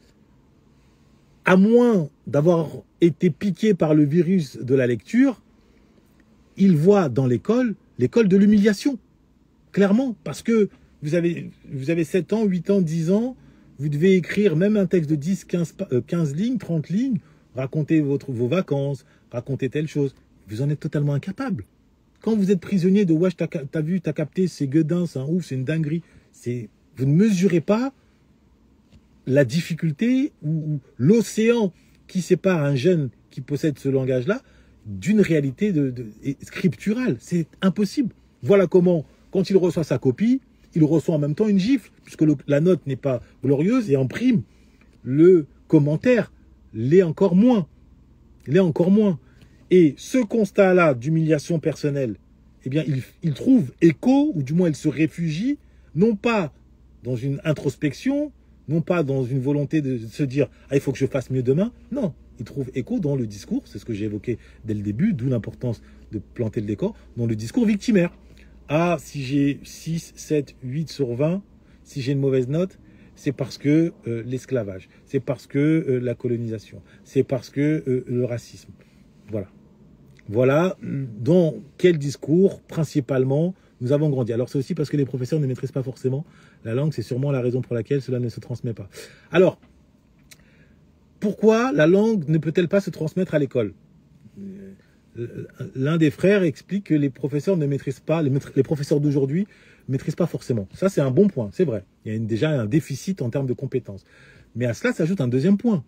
à moins d'avoir été piqués par le virus de la lecture, ils voient dans l'école de l'humiliation. Clairement, parce que vous avez 7 ans, 8 ans, 10 ans, vous devez écrire même un texte de 10, 15 lignes, 30 lignes, raconter vos vacances, raconter telle chose. Vous en êtes totalement incapable. Quand vous êtes prisonnier de « wesh, t'as vu, t'as capté, c'est gueudin, c'est un ouf, c'est une dinguerie », vous ne mesurez pas la difficulté ou l'océan qui sépare un jeune qui possède ce langage-là d'une réalité scripturale. C'est impossible. Voilà comment, quand il reçoit sa copie, il reçoit en même temps une gifle, puisque la note n'est pas glorieuse, et en prime, le commentaire l'est encore moins. Et ce constat-là d'humiliation personnelle, eh bien, il trouve écho, ou du moins il se réfugie, non pas dans une introspection, non pas dans une volonté de se dire « Ah, il faut que je fasse mieux demain ». Non, il trouve écho dans le discours, c'est ce que j'ai évoqué dès le début, d'où l'importance de planter le décor, dans le discours victimaire. Ah, si j'ai 6, 7, 8 sur 20, si j'ai une mauvaise note, c'est parce que l'esclavage, c'est parce que la colonisation, c'est parce que le racisme. Voilà. Voilà dans quel discours, principalement, nous avons grandi. Alors c'est aussi parce que les professeurs ne maîtrisent pas forcément la langue, c'est sûrement la raison pour laquelle cela ne se transmet pas. Alors, pourquoi la langue ne peut-elle pas se transmettre à l'école? L'un des frères explique que les professeurs ne maîtrisent pas, les professeurs d'aujourd'hui ne maîtrisent pas forcément. Ça, c'est un bon point, c'est vrai. Il y a déjà un déficit en termes de compétences. Mais à cela s'ajoute un deuxième point.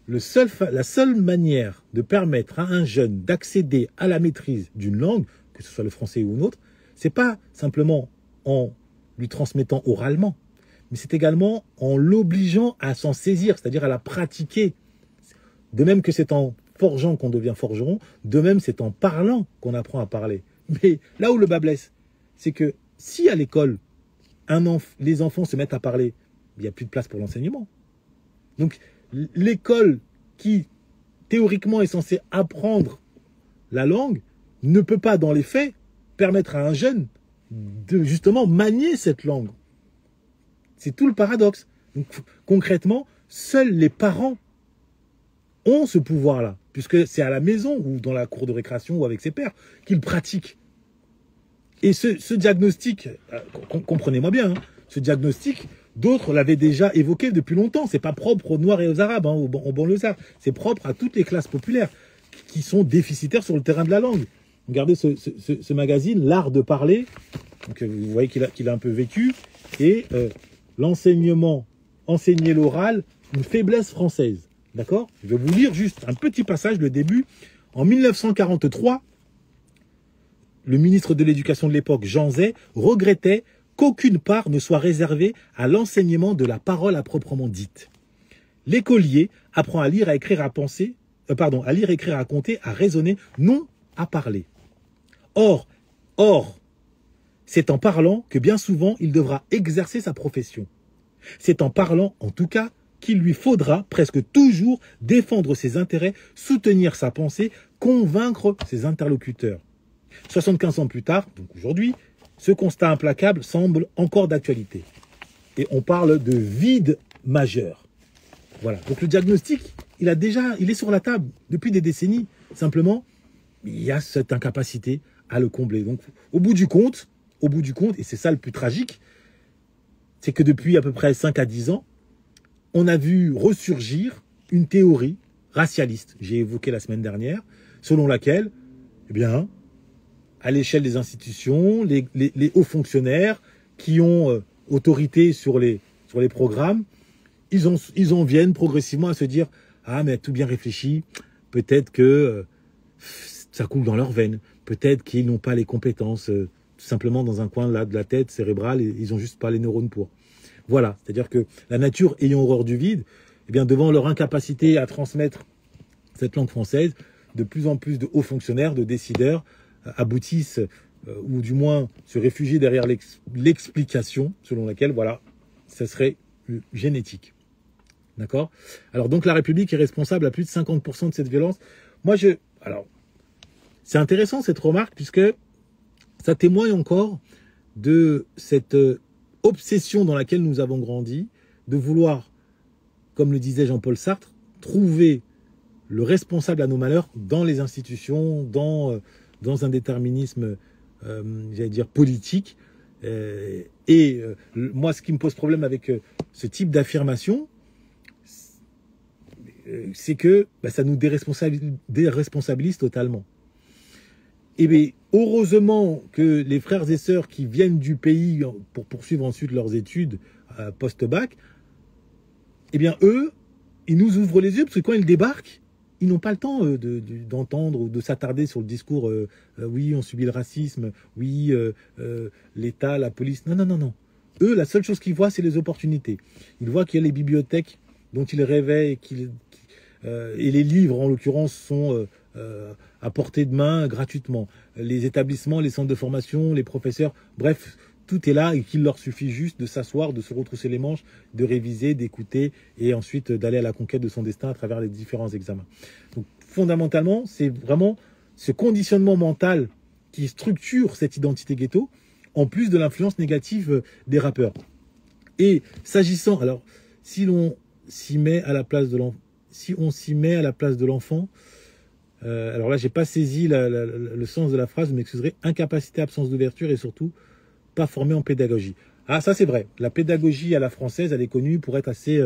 La seule manière de permettre à un jeune d'accéder à la maîtrise d'une langue, que ce soit le français ou une autre, c'est pas simplement en lui transmettant oralement, mais c'est également en l'obligeant à s'en saisir, c'est-à-dire à la pratiquer. De même que c'est en forgeant qu'on devient forgeron, de même c'est en parlant qu'on apprend à parler. Mais là où le bas blesse, c'est que si à l'école, les enfants se mettent à parler, il n'y a plus de place pour l'enseignement. Donc l'école qui théoriquement est censée apprendre la langue ne peut pas dans les faits permettre à un jeune de justement manier cette langue. C'est tout le paradoxe. Donc, concrètement, seuls les parents ont ce pouvoir-là, puisque c'est à la maison ou dans la cour de récréation ou avec ses pairs qu'ils pratiquent. Et ce diagnostic, comprenez-moi bien, hein, ce diagnostic, d'autres l'avaient déjà évoqué depuis longtemps. C'est pas propre aux Noirs et aux Arabes, hein, aux banlieusards. C'est propre à toutes les classes populaires qui sont déficitaires sur le terrain de la langue. Regardez ce magazine, L'Art de parler. Donc, vous voyez qu'il a un peu vécu. Et l'enseignement, enseigner l'oral, une faiblesse française. D'accord? Je vais vous lire juste un petit passage, le début. En 1943, le ministre de l'Éducation de l'époque, Jean Zay, regrettait qu'aucune part ne soit réservée à l'enseignement de la parole à proprement dite. L'écolier apprend à lire, à écrire, à penser, à lire, écrire, à compter, à raisonner, non à parler. Or, c'est en parlant que bien souvent il devra exercer sa profession. C'est en parlant, en tout cas, qu'il lui faudra presque toujours défendre ses intérêts, soutenir sa pensée, convaincre ses interlocuteurs. 75 ans plus tard, donc aujourd'hui, ce constat implacable semble encore d'actualité. Et on parle de vide majeur. Voilà. Donc le diagnostic, il est sur la table depuis des décennies. Simplement, il y a cette incapacité à le combler. Donc, au bout du compte, et c'est ça le plus tragique, c'est que depuis à peu près 5 à 10 ans, on a vu ressurgir une théorie racialiste, j'ai évoqué la semaine dernière, selon laquelle, eh bien, à l'échelle des institutions, les hauts fonctionnaires qui ont autorité sur les programmes, ils en viennent progressivement à se dire « Ah, mais tout bien réfléchi, peut-être que ça coule dans leurs veines, peut-être qu'ils n'ont pas les compétences, tout simplement dans un coin là, de la tête cérébrale, et ils n'ont juste pas les neurones pour. » Voilà, c'est-à-dire que la nature ayant horreur du vide, eh bien, devant leur incapacité à transmettre cette langue française, de plus en plus de hauts fonctionnaires, de décideurs, aboutissent, ou du moins se réfugient derrière l'explication selon laquelle, voilà, ça serait génétique. D'accord? Alors donc la République est responsable à plus de 50% de cette violence. Alors, c'est intéressant cette remarque puisque ça témoigne encore de cette obsession dans laquelle nous avons grandi, de vouloir, comme le disait Jean-Paul Sartre, trouver le responsable à nos malheurs dans les institutions, dans un déterminisme, j'allais dire, politique. Moi, ce qui me pose problème avec ce type d'affirmation, c'est que ça nous déresponsabilise totalement. Et bien, heureusement que les frères et sœurs qui viennent du pays pour poursuivre ensuite leurs études post-bac, eh bien, eux, ils nous ouvrent les yeux, parce que quand ils débarquent, ils n'ont pas le temps d'entendre ou de s'attarder sur le discours oui, on subit le racisme, oui, l'État, la police. Non, non, non, non. Eux, la seule chose qu'ils voient, c'est les opportunités. Ils voient qu'il y a les bibliothèques dont ils rêvaient et les livres, en l'occurrence, sont à portée de main gratuitement. Les établissements, les centres de formation, les professeurs, bref, tout est là et qu'il leur suffit juste de s'asseoir, de se retrousser les manches, de réviser, d'écouter et ensuite d'aller à la conquête de son destin à travers les différents examens. Donc fondamentalement, c'est vraiment ce conditionnement mental qui structure cette identité ghetto, en plus de l'influence négative des rappeurs. Et s'agissant, alors, si on s'y met à la place de l'enfant, alors là, j'ai pas saisi le sens de la phrase, vous m'excuserez, incapacité, absence d'ouverture et surtout pas formé en pédagogie. Ah, ça c'est vrai. La pédagogie à la française, elle est connue pour être assez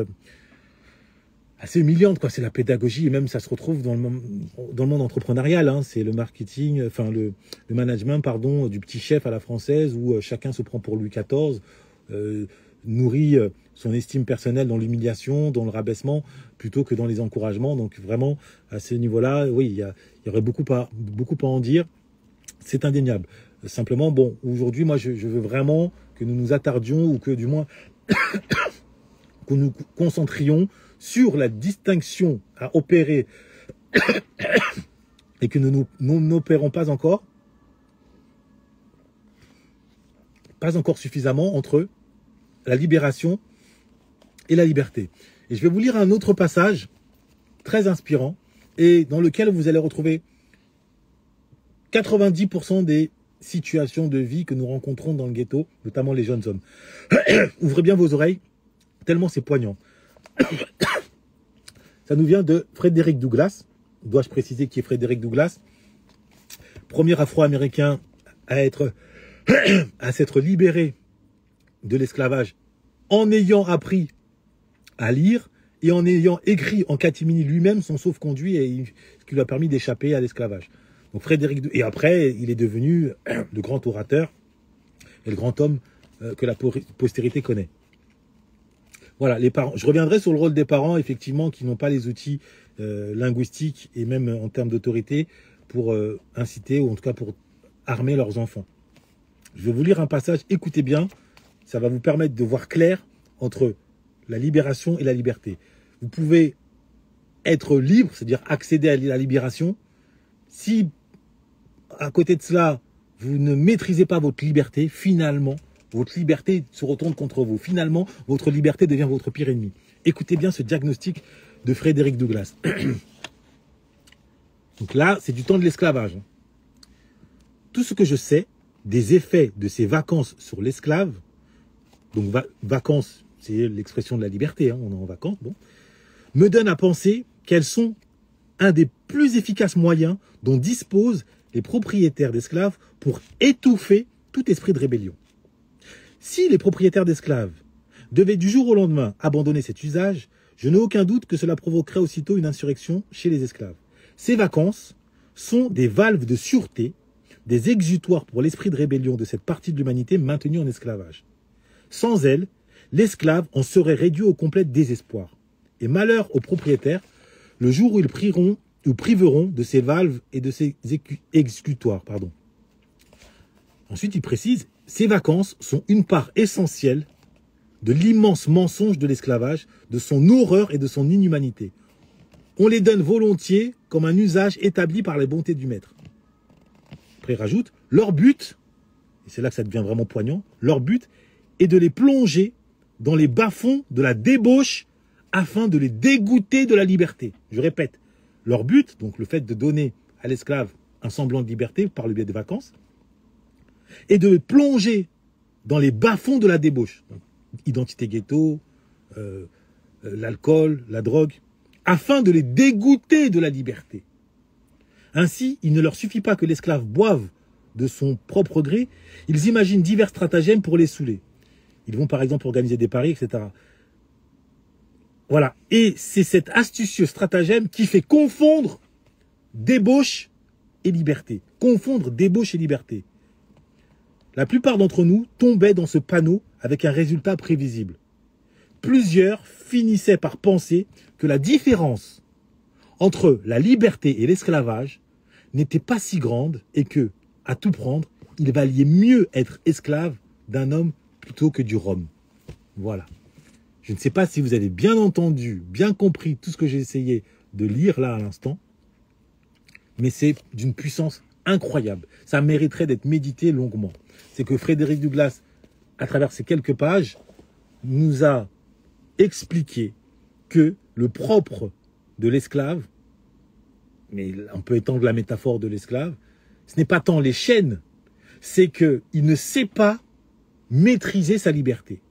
humiliante, quoi. C'est la pédagogie, et même ça se retrouve dans le monde entrepreneurial. Hein. C'est le marketing, enfin le management, pardon, du petit chef à la française, où chacun se prend pour Louis XIV, nourrit son estime personnelle dans l'humiliation, dans le rabaissement, plutôt que dans les encouragements. Donc vraiment, à ce niveau-là, oui, il y aurait beaucoup à en dire. C'est indéniable. Simplement, bon, aujourd'hui, moi, je veux vraiment que nous nous attardions, ou que du moins, que nous concentrions sur la distinction à opérer et que nous n'opérons pas encore suffisamment entre la libération et la liberté. Et je vais vous lire un autre passage très inspirant et dans lequel vous allez retrouver 90% des situations de vie que nous rencontrons dans le ghetto, notamment les jeunes hommes. Ouvrez bien vos oreilles, tellement c'est poignant. Ça nous vient de Frédéric Douglass. Dois-je préciser qui est Frédéric Douglass? Premier Afro-Américain à s'être libéré de l'esclavage en ayant appris à lire et en ayant écrit en catimini lui-même son sauf-conduit, et ce qui lui a permis d'échapper à l'esclavage. Donc et après, il est devenu le grand orateur et le grand homme que la postérité connaît. Voilà, les parents. Je reviendrai sur le rôle des parents, effectivement, qui n'ont pas les outils linguistiques et même en termes d'autorité pour inciter, ou en tout cas pour armer leurs enfants. Je vais vous lire un passage, écoutez bien, ça va vous permettre de voir clair entre la libération et la liberté. Vous pouvez être libre, c'est-à-dire accéder à la libération, si à côté de cela, vous ne maîtrisez pas votre liberté, finalement, votre liberté se retourne contre vous. Finalement, votre liberté devient votre pire ennemi. Écoutez bien ce diagnostic de Frédéric Douglass. Donc là, c'est du temps de l'esclavage. Tout ce que je sais des effets de ces vacances sur l'esclave, donc vacances, c'est l'expression de la liberté, hein, on est en vacances, bon, me donne à penser qu'elles sont un des plus efficaces moyens dont disposent les propriétaires d'esclaves pour étouffer tout esprit de rébellion. Si les propriétaires d'esclaves devaient du jour au lendemain abandonner cet usage, je n'ai aucun doute que cela provoquerait aussitôt une insurrection chez les esclaves. Ces vacances sont des valves de sûreté, des exutoires pour l'esprit de rébellion de cette partie de l'humanité maintenue en esclavage. Sans elles, l'esclave en serait réduit au complet désespoir. Et malheur aux propriétaires, le jour où ils priveront de ces valves et de ces exutoires. Ensuite, il précise, ces vacances sont une part essentielle de l'immense mensonge de l'esclavage, de son horreur et de son inhumanité. On les donne volontiers comme un usage établi par les bontés du maître. Après, il rajoute, leur but, et c'est là que ça devient vraiment poignant, leur but est de les plonger dans les bas-fonds de la débauche afin de les dégoûter de la liberté. Je répète, leur but, donc le fait de donner à l'esclave un semblant de liberté par le biais des vacances, est de les plonger dans les bas-fonds de la débauche. Donc, identité ghetto, l'alcool, la drogue, afin de les dégoûter de la liberté. Ainsi, il ne leur suffit pas que l'esclave boive de son propre gré, ils imaginent divers stratagèmes pour les saouler. Ils vont par exemple organiser des paris, etc. Voilà. Et c'est cet astucieux stratagème qui fait confondre débauche et liberté. Confondre débauche et liberté. La plupart d'entre nous tombaient dans ce panneau avec un résultat prévisible. Plusieurs finissaient par penser que la différence entre la liberté et l'esclavage n'était pas si grande et que, à tout prendre, il valait mieux être esclave d'un homme plutôt que du rhum. Voilà. Je ne sais pas si vous avez bien entendu, bien compris tout ce que j'ai essayé de lire là à l'instant, mais c'est d'une puissance incroyable. Ça mériterait d'être médité longuement. C'est que Frédéric Douglass, à travers ces quelques pages, nous a expliqué que le propre de l'esclave, mais on peut étendre la métaphore de l'esclave, ce n'est pas tant les chaînes, c'est qu'il ne sait pas maîtriser sa liberté.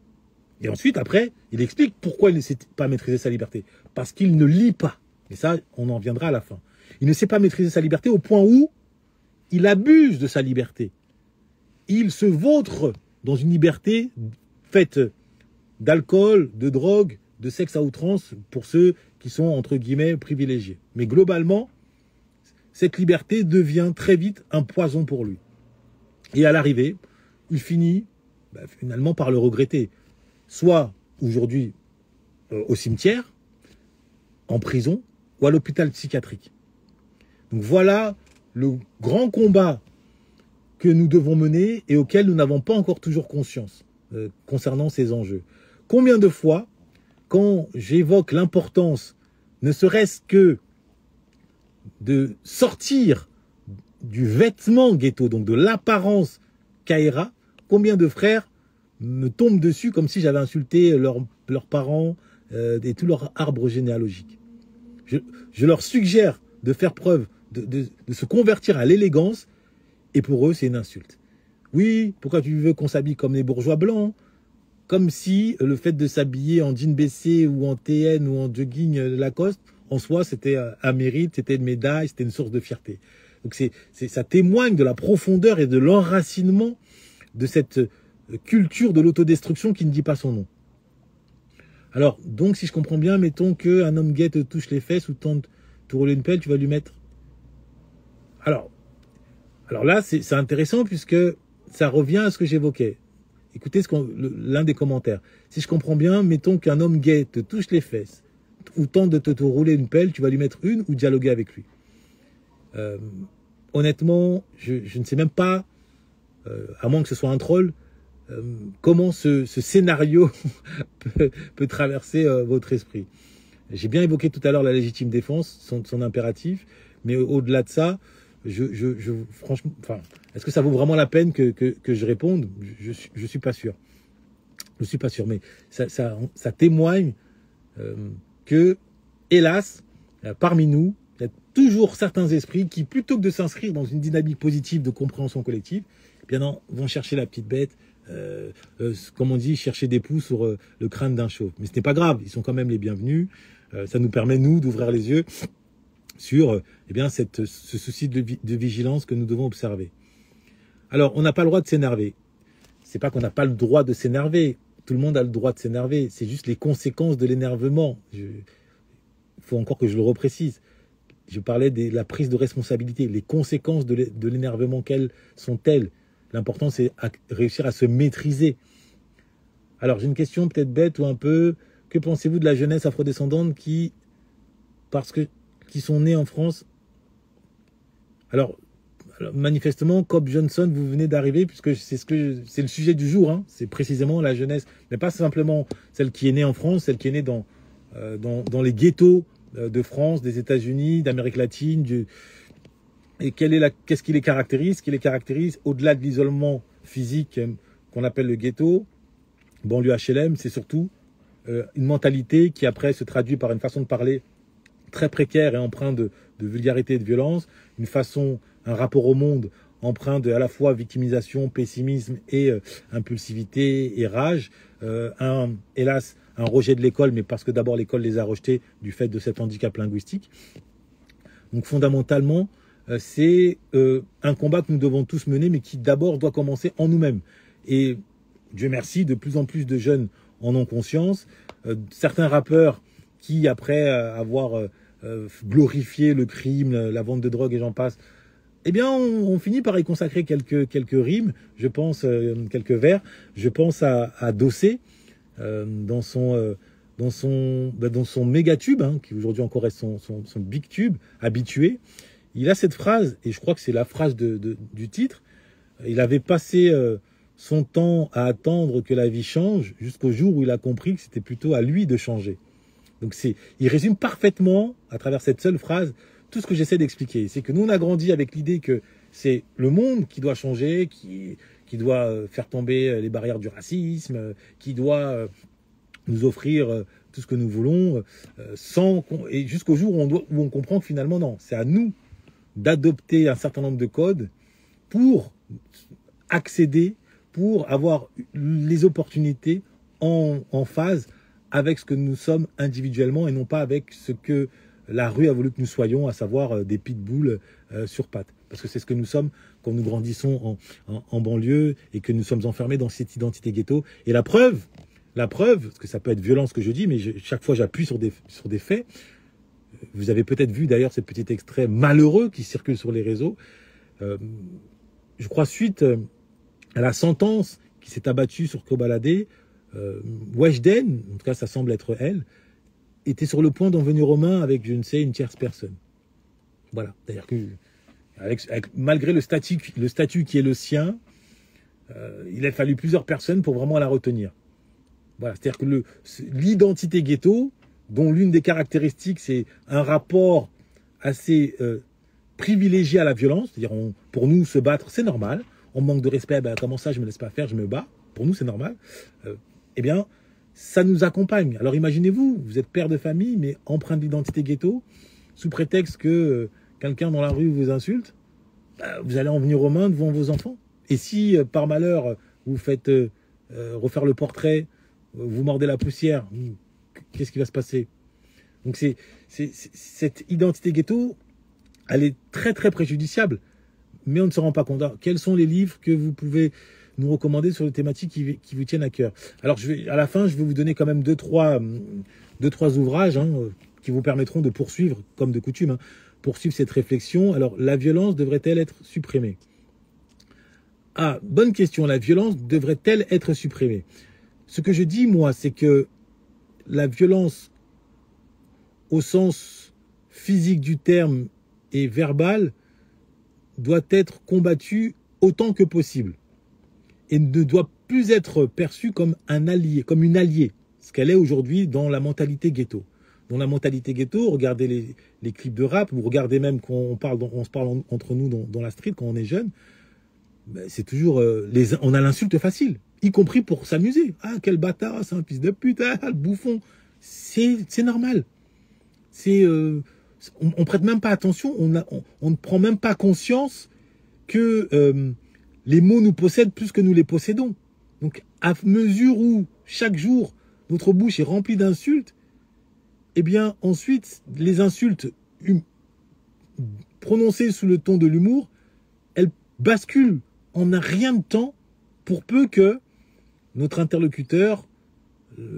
Et ensuite, après, il explique pourquoi il ne sait pas maîtriser sa liberté. Parce qu'il ne lit pas. Et ça, on en viendra à la fin. Il ne sait pas maîtriser sa liberté au point où il abuse de sa liberté. Il se vautre dans une liberté faite d'alcool, de drogue, de sexe à outrance pour ceux qui sont, entre guillemets, privilégiés. Mais globalement, cette liberté devient très vite un poison pour lui. Et à l'arrivée, il finit finalement par le regretter. Soit aujourd'hui au cimetière, en prison, ou à l'hôpital psychiatrique. Donc voilà le grand combat que nous devons mener et auquel nous n'avons pas encore toujours conscience concernant ces enjeux. Combien de fois, quand j'évoque l'importance, ne serait-ce que de sortir du vêtement ghetto, donc de l'apparence Kaira, combien de frères me tombent dessus comme si j'avais insulté leurs parents et tout leur arbre généalogique. Je leur suggère de faire preuve, de se convertir à l'élégance, et pour eux, c'est une insulte. Oui, pourquoi tu veux qu'on s'habille comme les bourgeois blancs? Comme si le fait de s'habiller en jean baissé ou en TN ou en jogging Lacoste, en soi, c'était un mérite, c'était une médaille, c'était une source de fierté. Donc ça témoigne de la profondeur et de l'enracinement de cette culture de l'autodestruction qui ne dit pas son nom. Alors, donc, si je comprends bien, mettons qu'un homme gay te touche les fesses ou tente de te rouler une pelle, tu vas lui mettre... Alors là, c'est intéressant puisque ça revient à ce que j'évoquais. Écoutez l'un des commentaires. Si je comprends bien, mettons qu'un homme gay te touche les fesses ou tente de te rouler une pelle, tu vas lui mettre une ou dialoguer avec lui. Honnêtement, je ne sais même pas, à moins que ce soit un troll, comment ce scénario peut traverser votre esprit. J'ai bien évoqué tout à l'heure la légitime défense, son impératif, mais au-delà de ça, franchement, enfin, est-ce que ça vaut vraiment la peine que je réponde? Je suis pas sûr. Je suis pas sûr, mais ça témoigne que, hélas, parmi nous, il y a toujours certains esprits qui, plutôt que de s'inscrire dans une dynamique positive de compréhension collective, eh bien non, vont chercher la petite bête, comme on dit, chercher des poux sur le crâne d'un chauve. Mais ce n'est pas grave, ils sont quand même les bienvenus. Ça nous permet, nous, d'ouvrir les yeux sur eh bien, ce souci de vigilance que nous devons observer. Alors, on n'a pas le droit de s'énerver. C'est pas qu'on n'a pas le droit de s'énerver. Tout le monde a le droit de s'énerver. C'est juste les conséquences de l'énervement. Il faut encore que je le reprécise. Je parlais de la prise de responsabilité. Les conséquences de l'énervement, quelles sont-elles? L'important, c'est réussir à se maîtriser. Alors, j'ai une question peut-être bête ou un peu... Que pensez-vous de la jeunesse afrodescendante qui sont nés en France? Alors manifestement, Cobb Johnson, vous venez d'arriver, puisque c'est le sujet du jour. Hein. C'est précisément la jeunesse, mais pas simplement celle qui est née en France, celle qui est née dans les ghettos de France, des États-Unis, d'Amérique latine. Et qu'est-ce qui les caractérise? Ce qui les caractérise, au-delà de l'isolement physique qu'on appelle le ghetto, banlieue HLM, c'est surtout une mentalité qui après se traduit par une façon de parler très précaire et empreinte de vulgarité et de violence, un rapport au monde empreint de à la fois victimisation, pessimisme et impulsivité et rage, hélas un rejet de l'école, mais parce que d'abord l'école les a rejetés du fait de cet handicap linguistique. Donc fondamentalement, c'est un combat que nous devons tous mener, mais qui d'abord doit commencer en nous-mêmes. Et Dieu merci, de plus en plus de jeunes en ont conscience. Certains rappeurs qui, après avoir glorifié le crime, la vente de drogue et j'en passe, eh bien, on finit par y consacrer quelques rimes, je pense, quelques vers. Je pense à Dossé, dans son méga tube, hein, qui aujourd'hui encore reste son big tube, Habitué. Il a cette phrase, et je crois que c'est la phrase du titre. Il avait passé son temps à attendre que la vie change jusqu'au jour où il a compris que c'était plutôt à lui de changer. Donc il résume parfaitement, à travers cette seule phrase, tout ce que j'essaie d'expliquer. C'est que nous, on a grandi avec l'idée que c'est le monde qui doit changer, qui doit faire tomber les barrières du racisme, qui doit nous offrir tout ce que nous voulons, et jusqu'au jour où on comprend que finalement, non, c'est à nous d'adopter un certain nombre de codes pour accéder, pour avoir les opportunités en phase avec ce que nous sommes individuellement et non pas avec ce que la rue a voulu que nous soyons, à savoir des pitbulls sur pattes. Parce que c'est ce que nous sommes quand nous grandissons en banlieue et que nous sommes enfermés dans cette identité ghetto. Et la preuve, parce que ça peut être violent ce que je dis, mais chaque fois j'appuie sur des faits. Vous avez peut-être vu d'ailleurs ce petit extrait malheureux qui circule sur les réseaux. Je crois suite à la sentence qui s'est abattue sur Kobalade, Weshden, en tout cas ça semble être elle, était sur le point d'en venir aux mains avec, je ne sais, une tierce personne. Voilà. D'ailleurs, malgré le statut qui est le sien, il a fallu plusieurs personnes pour vraiment la retenir. Voilà. C'est-à-dire que l'identité ghetto, dont l'une des caractéristiques, c'est un rapport assez privilégié à la violence, c'est-à-dire pour nous, se battre, c'est normal. On manque de respect, ben, comment ça, je me laisse pas faire, je me bats. Pour nous, c'est normal. Eh bien, ça nous accompagne. Alors imaginez-vous, vous êtes père de famille, mais empreint d'identité ghetto, sous prétexte que quelqu'un dans la rue vous insulte, vous allez en venir aux mains devant vos enfants. Et si, par malheur, vous faites refaire le portrait, vous mordez la poussière, qu'est-ce qui va se passer? Donc cette identité ghetto, elle est très très préjudiciable, mais on ne se rend pas compte. Alors, quels sont les livres que vous pouvez nous recommander sur les thématiques qui vous tiennent à cœur? Alors à la fin, je vais vous donner quand même deux, trois ouvrages qui vous permettront de poursuivre, comme de coutume, poursuivre cette réflexion. Alors, la violence devrait-elle être supprimée? Ah, bonne question. La violence devrait-elle être supprimée? Ce que je dis, moi, c'est que la violence, au sens physique du terme et verbal, doit être combattue autant que possible et ne doit plus être perçue comme un allié, comme une alliée, ce qu'elle est aujourd'hui dans la mentalité ghetto. dans la mentalité ghetto, regardez les clips de rap, ou regardez même quand on se parle entre nous dans la street, quand on est jeune, ben, c'est toujours... on a l'insulte facile, y compris pour s'amuser. Ah, quel bâtard, c'est un fils de pute, ah, le bouffon. C'est normal. On prête même pas attention, on ne prend même pas conscience que les mots nous possèdent plus que nous les possédons. Donc, à mesure où, chaque jour, notre bouche est remplie d'insultes, eh bien, ensuite, les insultes prononcées sous le ton de l'humour, elles basculent en un rien de temps, pour peu que notre interlocuteur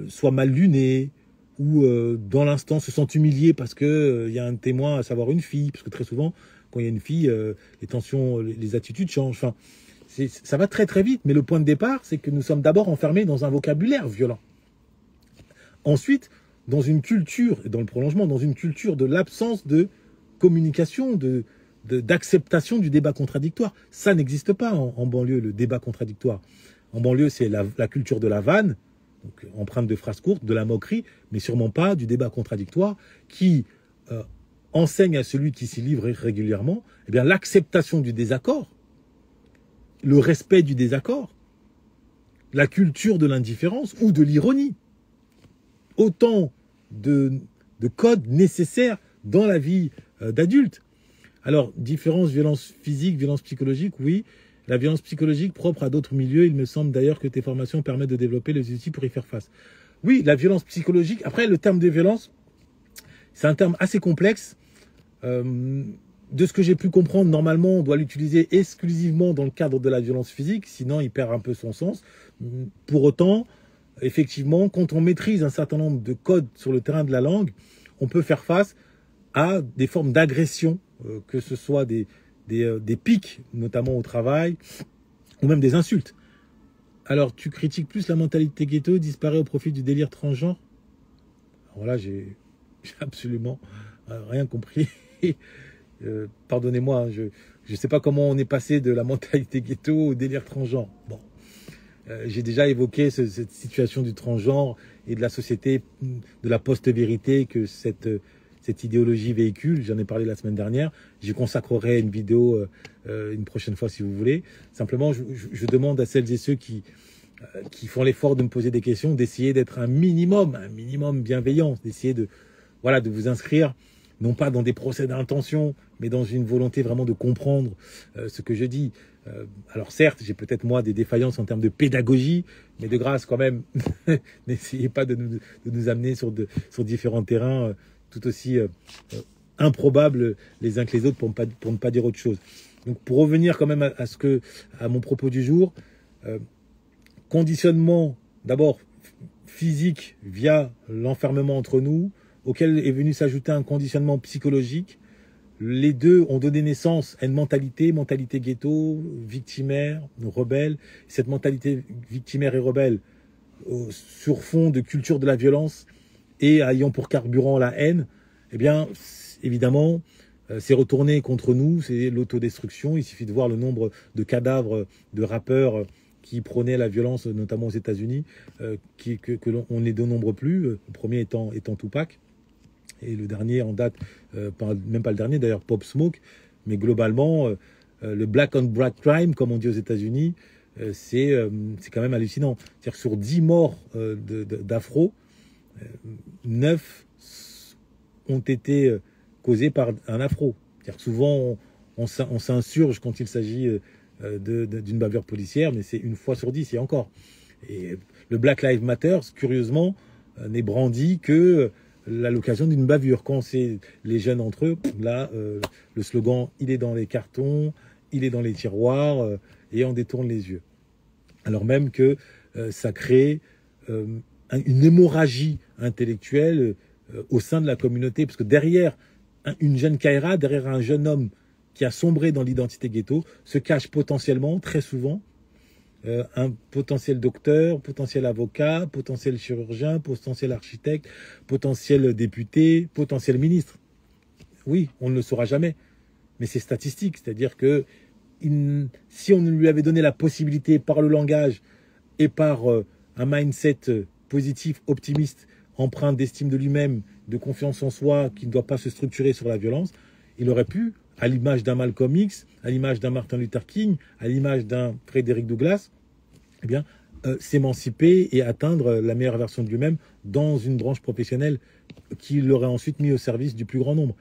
soit mal luné, ou dans l'instant se sente humilié parce que y a un témoin, à savoir une fille, parce que très souvent, quand il y a une fille, les tensions, les attitudes changent. Enfin, ça va très très vite, mais le point de départ, c'est que nous sommes d'abord enfermés dans un vocabulaire violent. Ensuite, dans une culture, et dans le prolongement, dans une culture de l'absence de communication, d'acceptation du débat contradictoire. Ça n'existe pas en banlieue, le débat contradictoire. En banlieue, c'est la culture de la vanne, donc empreinte de phrases courtes, de la moquerie, mais sûrement pas du débat contradictoire qui enseigne à celui qui s'y livre régulièrement eh bien l'acceptation du désaccord, le respect du désaccord, la culture de l'indifférence ou de l'ironie. Autant de codes nécessaires dans la vie d'adulte. Alors, différence, violence physique, violence psychologique, oui. La violence psychologique propre à d'autres milieux, il me semble d'ailleurs que tes formations permettent de développer les outils pour y faire face. Oui, la violence psychologique. Après, le terme de violence, c'est un terme assez complexe. De ce que j'ai pu comprendre, normalement, on doit l'utiliser exclusivement dans le cadre de la violence physique, sinon il perd un peu son sens. Pour autant, effectivement, quand on maîtrise un certain nombre de codes sur le terrain de la langue, on peut faire face à des formes d'agression, que ce soit des pics, notamment au travail, ou même des insultes. Alors, tu critiques plus la mentalité ghetto, disparaît au profit du délire transgenre? Alors là, j'ai absolument rien compris. Pardonnez-moi, je ne sais pas comment on est passé de la mentalité ghetto au délire transgenre. Bon, j'ai déjà évoqué cette situation du transgenre et de la société, de la post-vérité que cette idéologie véhicule. J'en ai parlé la semaine dernière. J'y consacrerai une vidéo une prochaine fois si vous voulez. Simplement, je demande à celles et ceux qui font l'effort de me poser des questions, d'essayer d'être un minimum bienveillant, d'essayer de vous inscrire, non pas dans des procès d'intention, mais dans une volonté vraiment de comprendre ce que je dis. Alors certes, j'ai peut-être moi des défaillances en termes de pédagogie, mais de grâce quand même, n'essayez pas de nous amener sur différents terrains tout aussi improbables les uns que les autres pour ne pas dire autre chose. Donc pour revenir quand même à mon propos du jour, conditionnement d'abord physique via l'enfermement entre nous, auquel est venu s'ajouter un conditionnement psychologique. Les deux ont donné naissance à une mentalité ghetto, victimaire, rebelle. Cette mentalité victimaire et rebelle, sur fond de culture de la violence et ayant pour carburant la haine, eh bien, évidemment, c'est retourné contre nous, c'est l'autodestruction. Il suffit de voir le nombre de cadavres de rappeurs qui prônaient la violence, notamment aux États-Unis, on ne les dénombre plus. Le premier étant Tupac. Et le dernier en date, même pas le dernier d'ailleurs, Pop Smoke, mais globalement, le black on black crime, comme on dit aux États-Unis, c'est quand même hallucinant. C'est-à-dire que sur 10 morts d'afro, 9 ont été causés par un afro. C'est-à-dire que souvent, on s'insurge quand il s'agit d'une bavure policière, mais c'est une fois sur 10 et encore. Et le Black Lives Matter, curieusement, n'est brandi que à l'occasion d'une bavure. Quand c'est les jeunes entre eux, là, le slogan, il est dans les cartons, il est dans les tiroirs, et on détourne les yeux. Alors même que ça crée une hémorragie intellectuelle au sein de la communauté, parce que derrière une jeune Kaira, derrière un jeune homme qui a sombré dans l'identité ghetto, se cache potentiellement, très souvent, un potentiel docteur, potentiel avocat, potentiel chirurgien, potentiel architecte, potentiel député, potentiel ministre. Oui, on ne le saura jamais, mais c'est statistique, c'est-à-dire que si on lui avait donné la possibilité par le langage et par un mindset positif, optimiste, empreinte d'estime de lui-même, de confiance en soi, qui ne doit pas se structurer sur la violence, il aurait pu, à l'image d'un Malcolm X, à l'image d'un Martin Luther King, à l'image d'un Frédéric Douglass, eh bien, s'émanciper et atteindre la meilleure version de lui-même dans une branche professionnelle qui l'aurait ensuite mis au service du plus grand nombre.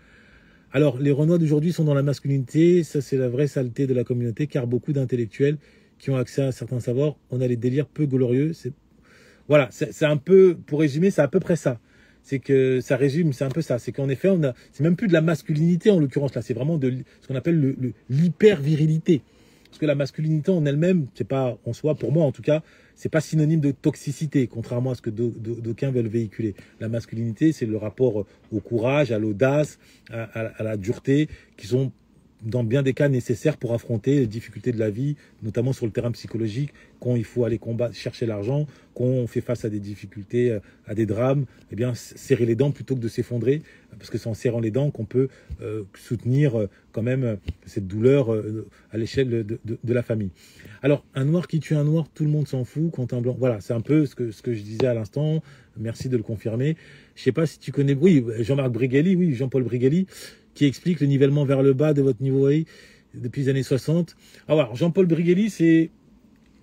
Alors, les Renois d'aujourd'hui sont dans la masculinité, ça c'est la vraie saleté de la communauté, car beaucoup d'intellectuels qui ont accès à certains savoirs, on a les délires peu glorieux. Voilà, c'est un peu, pour résumer, c'est à peu près ça. C'est que ça résume, c'est un peu ça. C'est qu'en effet, c'est même plus de la masculinité en l'occurrence là, c'est vraiment de ce qu'on appelle l'hyper-virilité. Parce que la masculinité en elle-même, c'est pas en soi, pour moi en tout cas, c'est pas synonyme de toxicité, contrairement à ce que d'aucuns veulent véhiculer. La masculinité, c'est le rapport au courage, à l'audace, à la dureté, qui sont dans bien des cas nécessaires pour affronter les difficultés de la vie, notamment sur le terrain psychologique, quand il faut aller combattre, chercher l'argent, quand on fait face à des difficultés, à des drames, eh bien serrer les dents plutôt que de s'effondrer, parce que c'est en serrant les dents qu'on peut soutenir quand même cette douleur à l'échelle de la famille. Alors, un noir qui tue un noir, tout le monde s'en fout, quand un blanc... Voilà, c'est un peu ce que je disais à l'instant, merci de le confirmer. Je sais pas si tu connais... Oui, Jean-Marc Brigelli, oui, Jean-Paul Brigelli, qui explique le nivellement vers le bas de votre niveau A depuis les années 60. Alors, Jean-Paul Brigelli, c'est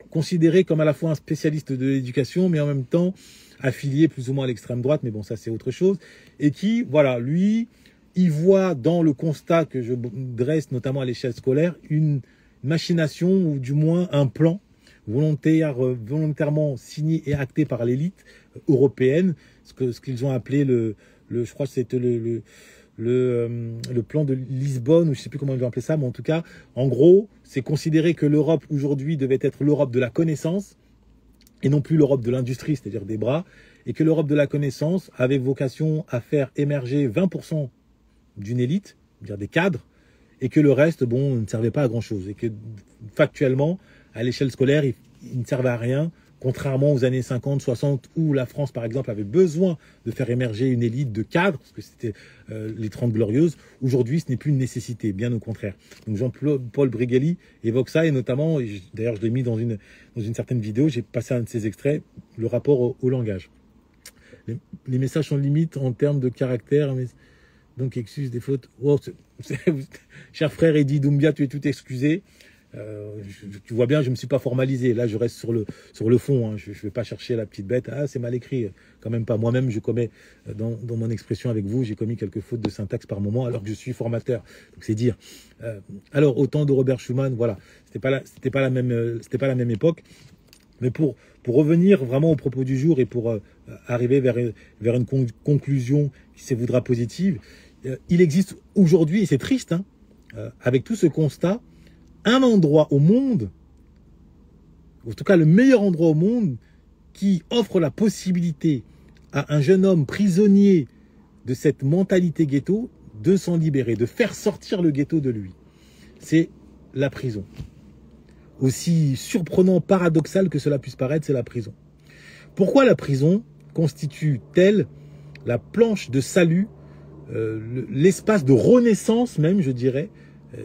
considéré comme à la fois un spécialiste de l'éducation, mais en même temps affilié plus ou moins à l'extrême droite, mais bon, ça c'est autre chose, et qui, voilà, lui, il voit dans le constat que je dresse, notamment à l'échelle scolaire, une machination, ou du moins un plan volontairement signé et acté par l'élite européenne, ce qu'ils ont appelé je crois que c'était le plan de Lisbonne, ou je ne sais plus comment ils vont appeler ça, mais en tout cas, en gros, c'est considéré que l'Europe aujourd'hui devait être l'Europe de la connaissance et non plus l'Europe de l'industrie, c'est-à-dire des bras, et que l'Europe de la connaissance avait vocation à faire émerger 20% d'une élite, c'est-à-dire des cadres, et que le reste, bon, ne servait pas à grand-chose, et que factuellement, à l'échelle scolaire, il ne servait à rien, contrairement aux années 50, 60, où la France, par exemple, avait besoin de faire émerger une élite de cadres, parce que c'était les 30 Glorieuses. Aujourd'hui, ce n'est plus une nécessité, bien au contraire. Donc Jean-Paul Brigelli évoque ça, et notamment, d'ailleurs je l'ai mis dans une certaine vidéo, j'ai passé un de ses extraits, le rapport au langage. Les messages sont limites en termes de caractère, mais donc excuse des fautes. Oh, cher frère Eddy Doumbia, tu es tout excusé. Tu vois bien, je ne me suis pas formalisé. Là, je reste sur le fond. Hein. Je ne vais pas chercher la petite bête. Ah, c'est mal écrit. Quand même pas. Moi-même, je commets, dans mon expression avec vous, j'ai commis quelques fautes de syntaxe par moment, alors que je suis formateur. Donc, c'est dire. Alors, au temps de Robert Schuman, voilà. C'était pas la même époque. Mais pour revenir vraiment au propos du jour et pour arriver vers une conclusion qui se voudra positive, il existe aujourd'hui, et c'est triste, hein, avec tout ce constat, un endroit au monde, en tout cas le meilleur endroit au monde, qui offre la possibilité à un jeune homme prisonnier de cette mentalité ghetto de s'en libérer, de faire sortir le ghetto de lui. C'est la prison. Aussi surprenant, paradoxal que cela puisse paraître, c'est la prison. Pourquoi la prison constitue-t-elle la planche de salut, l'espace de renaissance même, je dirais?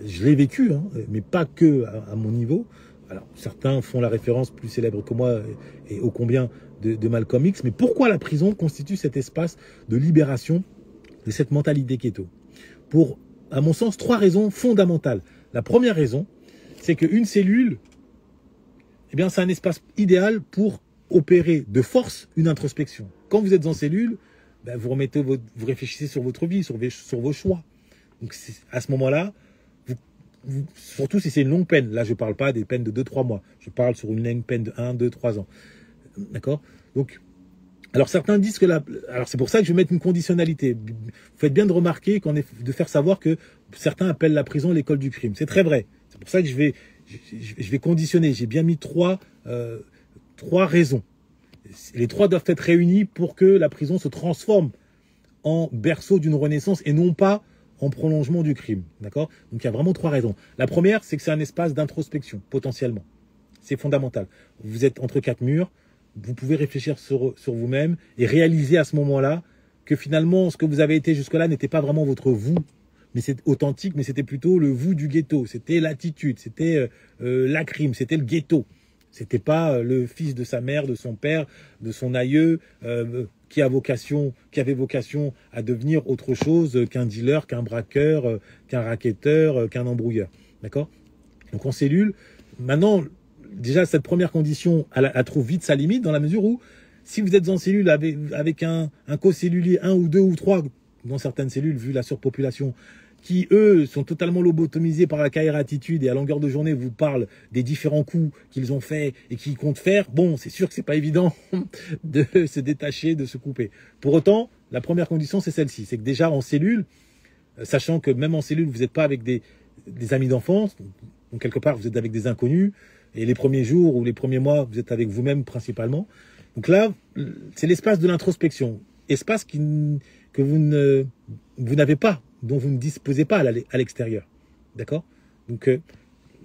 Je l'ai vécu, hein, mais pas que à mon niveau. Alors, certains font la référence plus célèbre que moi et ô combien de Malcolm X. Mais pourquoi la prison constitue cet espace de libération de cette mentalité ghetto? Pour, à mon sens, 3 raisons fondamentales. La première raison, c'est qu'une cellule, eh bien, c'est un espace idéal pour opérer de force une introspection. Quand vous êtes en cellule, ben, vous réfléchissez sur votre vie, sur vos choix. Donc, à ce moment-là, surtout si c'est une longue peine. Là, je ne parle pas des peines de 2-3 mois. Je parle sur une longue peine de 1, 2, 3 ans. D'accord? Donc, alors certains disent que alors c'est pour ça que je vais mettre une conditionnalité. Vous faites bien de remarquer de faire savoir que certains appellent la prison l'école du crime. C'est très vrai. C'est pour ça que je vais conditionner. J'ai bien mis 3 raisons. Les 3 doivent être réunis pour que la prison se transforme en berceau d'une renaissance et non pas en prolongement du crime, d'accord? Donc, il y a vraiment 3 raisons. La première, c'est que c'est un espace d'introspection, potentiellement. C'est fondamental. Vous êtes entre 4 murs, vous pouvez réfléchir sur vous-même et réaliser à ce moment-là que finalement, ce que vous avez été jusque-là n'était pas vraiment votre vous, mais c'est authentique, mais c'était plutôt le vous du ghetto. C'était l'attitude, c'était la crime, c'était le ghetto. C'était pas le fils de sa mère, de son père, de son aïeux, qui avait vocation à devenir autre chose qu'un dealer, qu'un braqueur, qu'un racketteur, qu'un embrouilleur. D'accord? Donc en cellule, maintenant, déjà cette première condition, elle trouve vite sa limite dans la mesure où, si vous êtes en cellule avec un co-cellulier, 1 ou 2 ou 3, dans certaines cellules, vu la surpopulation, qui, eux, sont totalement lobotomisés par la attitude et à longueur de journée vous parlent des différents coups qu'ils ont faits et qu'ils comptent faire, bon, c'est sûr que c'est pas évident de se détacher, de se couper. Pour autant, la première condition, c'est celle-ci. C'est que déjà en cellule, sachant que même en cellule, vous n'êtes pas avec des amis d'enfance, donc quelque part, vous êtes avec des inconnus, et les premiers jours ou les premiers mois, vous êtes avec vous-même principalement. Donc là, c'est l'espace de l'introspection, espace que vous n'avez pas, dont vous ne disposez pas à l'extérieur. D'accord? Donc,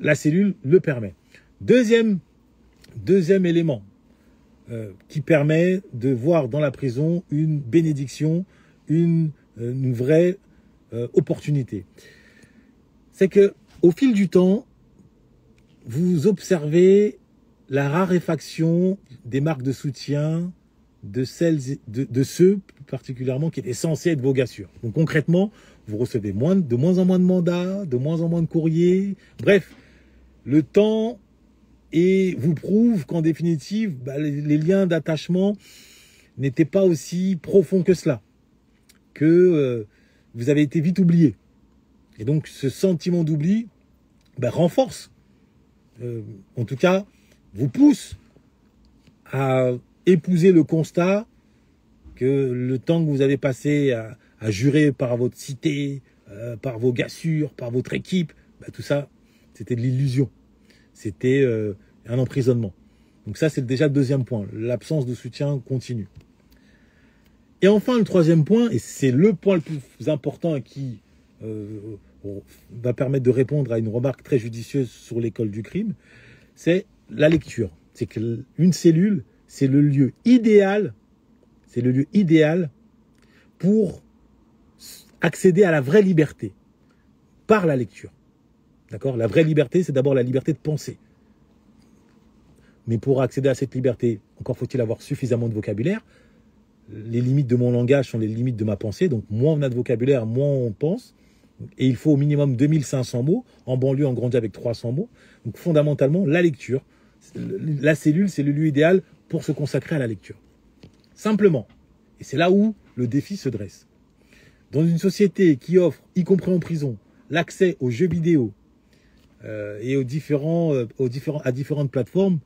la cellule le permet. Deuxième élément qui permet de voir dans la prison une bénédiction, une vraie opportunité. C'est que au fil du temps, vous observez la raréfaction des marques de soutien de ceux particulièrement qui étaient censés être vos gassures. Donc concrètement, vous recevez de moins en moins de mandats, de moins en moins de courriers. Bref, le temps vous prouve qu'en définitive, les liens d'attachement n'étaient pas aussi profonds que cela, que vous avez été vite oublié. Et donc ce sentiment d'oubli renforce, en tout cas, vous pousse à épouser le constat que le temps que vous avez passé à jurer par votre cité, par vos gassures, par votre équipe, tout ça, c'était de l'illusion. C'était un emprisonnement. Donc ça, c'est déjà le deuxième point, l'absence de soutien continu. Et enfin, le troisième point, et c'est le point le plus important et qui va permettre de répondre à une remarque très judicieuse sur l'école du crime, c'est la lecture. C'est qu'une cellule, c'est le lieu idéal pour accéder à la vraie liberté par la lecture. D'accord? La vraie liberté, c'est d'abord la liberté de penser. Mais pour accéder à cette liberté, encore faut-il avoir suffisamment de vocabulaire. Les limites de mon langage sont les limites de ma pensée. Donc, moins on a de vocabulaire, moins on pense. Et il faut au minimum 2500 mots. En banlieue, on grandit avec 300 mots. Donc, fondamentalement, la lecture. La cellule, c'est le lieu idéal pour se consacrer à la lecture. Simplement. Et c'est là où le défi se dresse. Dans une société qui offre, y compris en prison, l'accès aux jeux vidéo et à différentes plateformes,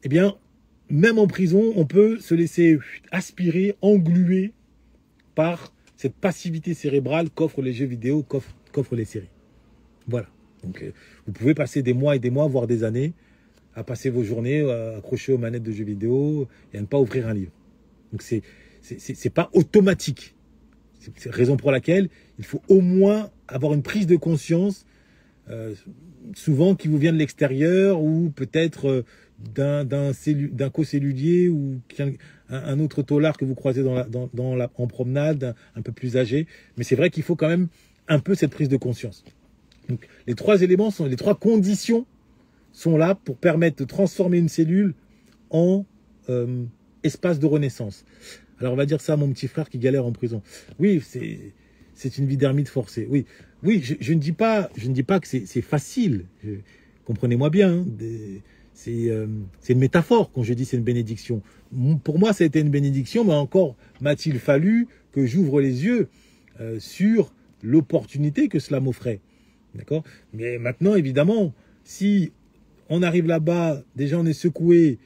eh bien, même en prison, on peut se laisser aspirer, engluer par cette passivité cérébrale qu'offrent les jeux vidéo, qu'offrent les séries. Voilà. Donc, vous pouvez passer des mois et des mois, voire des années, à passer vos journées accrochés aux manettes de jeux vidéo et à ne pas ouvrir un livre. Donc, c'est pas automatique. C'est la raison pour laquelle il faut au moins avoir une prise de conscience, souvent qui vous vient de l'extérieur ou peut-être d'un co-cellulier ou un autre taulard que vous croisez en promenade, un peu plus âgé. Mais c'est vrai qu'il faut quand même un peu cette prise de conscience. Donc, les trois conditions sont là pour permettre de transformer une cellule en espace de renaissance. Alors on va dire ça à mon petit frère qui galère en prison. Oui, c'est une vie d'ermite forcée. Oui, je ne dis pas que c'est facile. Comprenez-moi bien. Hein, c'est une métaphore quand je dis c'est une bénédiction. Pour moi, ça a été une bénédiction, mais encore m'a-t-il fallu que j'ouvre les yeux sur l'opportunité que cela m'offrait. D'accord? Mais maintenant, évidemment, si on arrive là-bas, déjà on est secoué,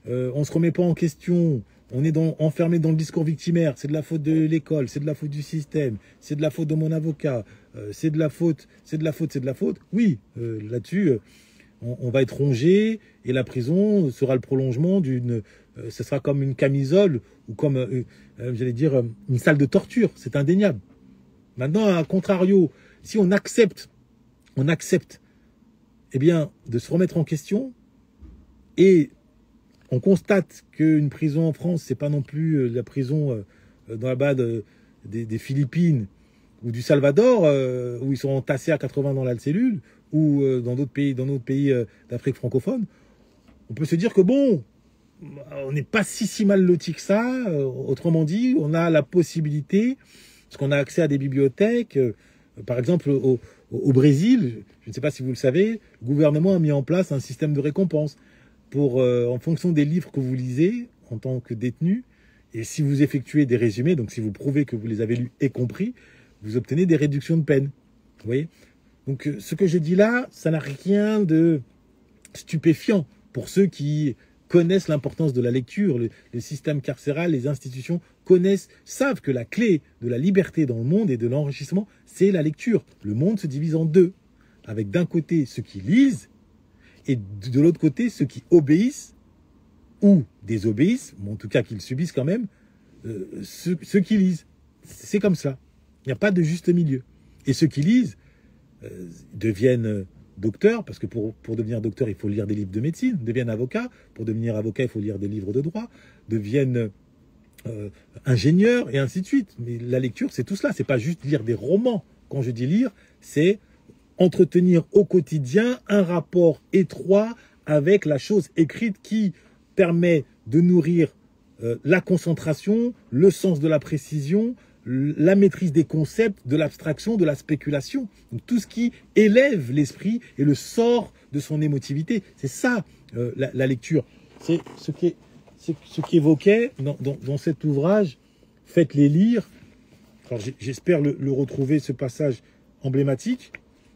on se remet pas en question, on est enfermé dans le discours victimaire, c'est de la faute de l'école, c'est de la faute du système, c'est de la faute de mon avocat, c'est de la faute. Oui, là-dessus, on va être rongé et la prison sera le prolongement ce sera comme une camisole ou comme, j'allais dire, une salle de torture, c'est indéniable. Maintenant, à contrario, si on accepte, eh bien, de se remettre en question et on constate qu'une prison en France, c'est pas non plus la prison dans la bas des Philippines ou du Salvador, où ils sont entassés à 80 dans la cellule, ou dans d'autres pays d'Afrique francophone. on peut se dire que bon, on n'est pas si mal loti que ça. Autrement dit, on a la possibilité, parce qu'on a accès à des bibliothèques, par exemple au Brésil, je ne sais pas si vous le savez, le gouvernement a mis en place un système de récompense pour, en fonction des livres que vous lisez en tant que détenu, et si vous effectuez des résumés, donc si vous prouvez que vous les avez lus et compris, vous obtenez des réductions de peine. Vous voyez? Donc ce que je dis là, ça n'a rien de stupéfiant pour ceux qui connaissent l'importance de la lecture. Le système carcéral, les institutions connaissent, savent que la clé de la liberté dans le monde et de l'enrichissement, c'est la lecture. Le monde se divise en deux, avec d'un côté ceux qui lisent et de l'autre côté ceux qui obéissent ou désobéissent, mais en tout cas qu'ils subissent quand même, ceux qui lisent. C'est comme ça. Il n'y a pas de juste milieu. Et ceux qui lisent deviennent docteurs, parce que pour devenir docteur, il faut lire des livres de médecine, deviennent avocats, pour devenir avocat, il faut lire des livres de droit, deviennent ingénieurs, et ainsi de suite. Mais la lecture, c'est tout cela, c'est pas juste lire des romans. Quand je dis lire, c'est entretenir au quotidien un rapport étroit avec la chose écrite qui permet de nourrir la concentration, le sens de la précision, la maîtrise des concepts, de l'abstraction, de la spéculation. Donc, tout ce qui élève l'esprit et le sort de son émotivité. C'est ça, la lecture. C'est ce qui évoquait dans cet ouvrage. Faites-les lire. Alors, j'espère le retrouver, ce passage emblématique.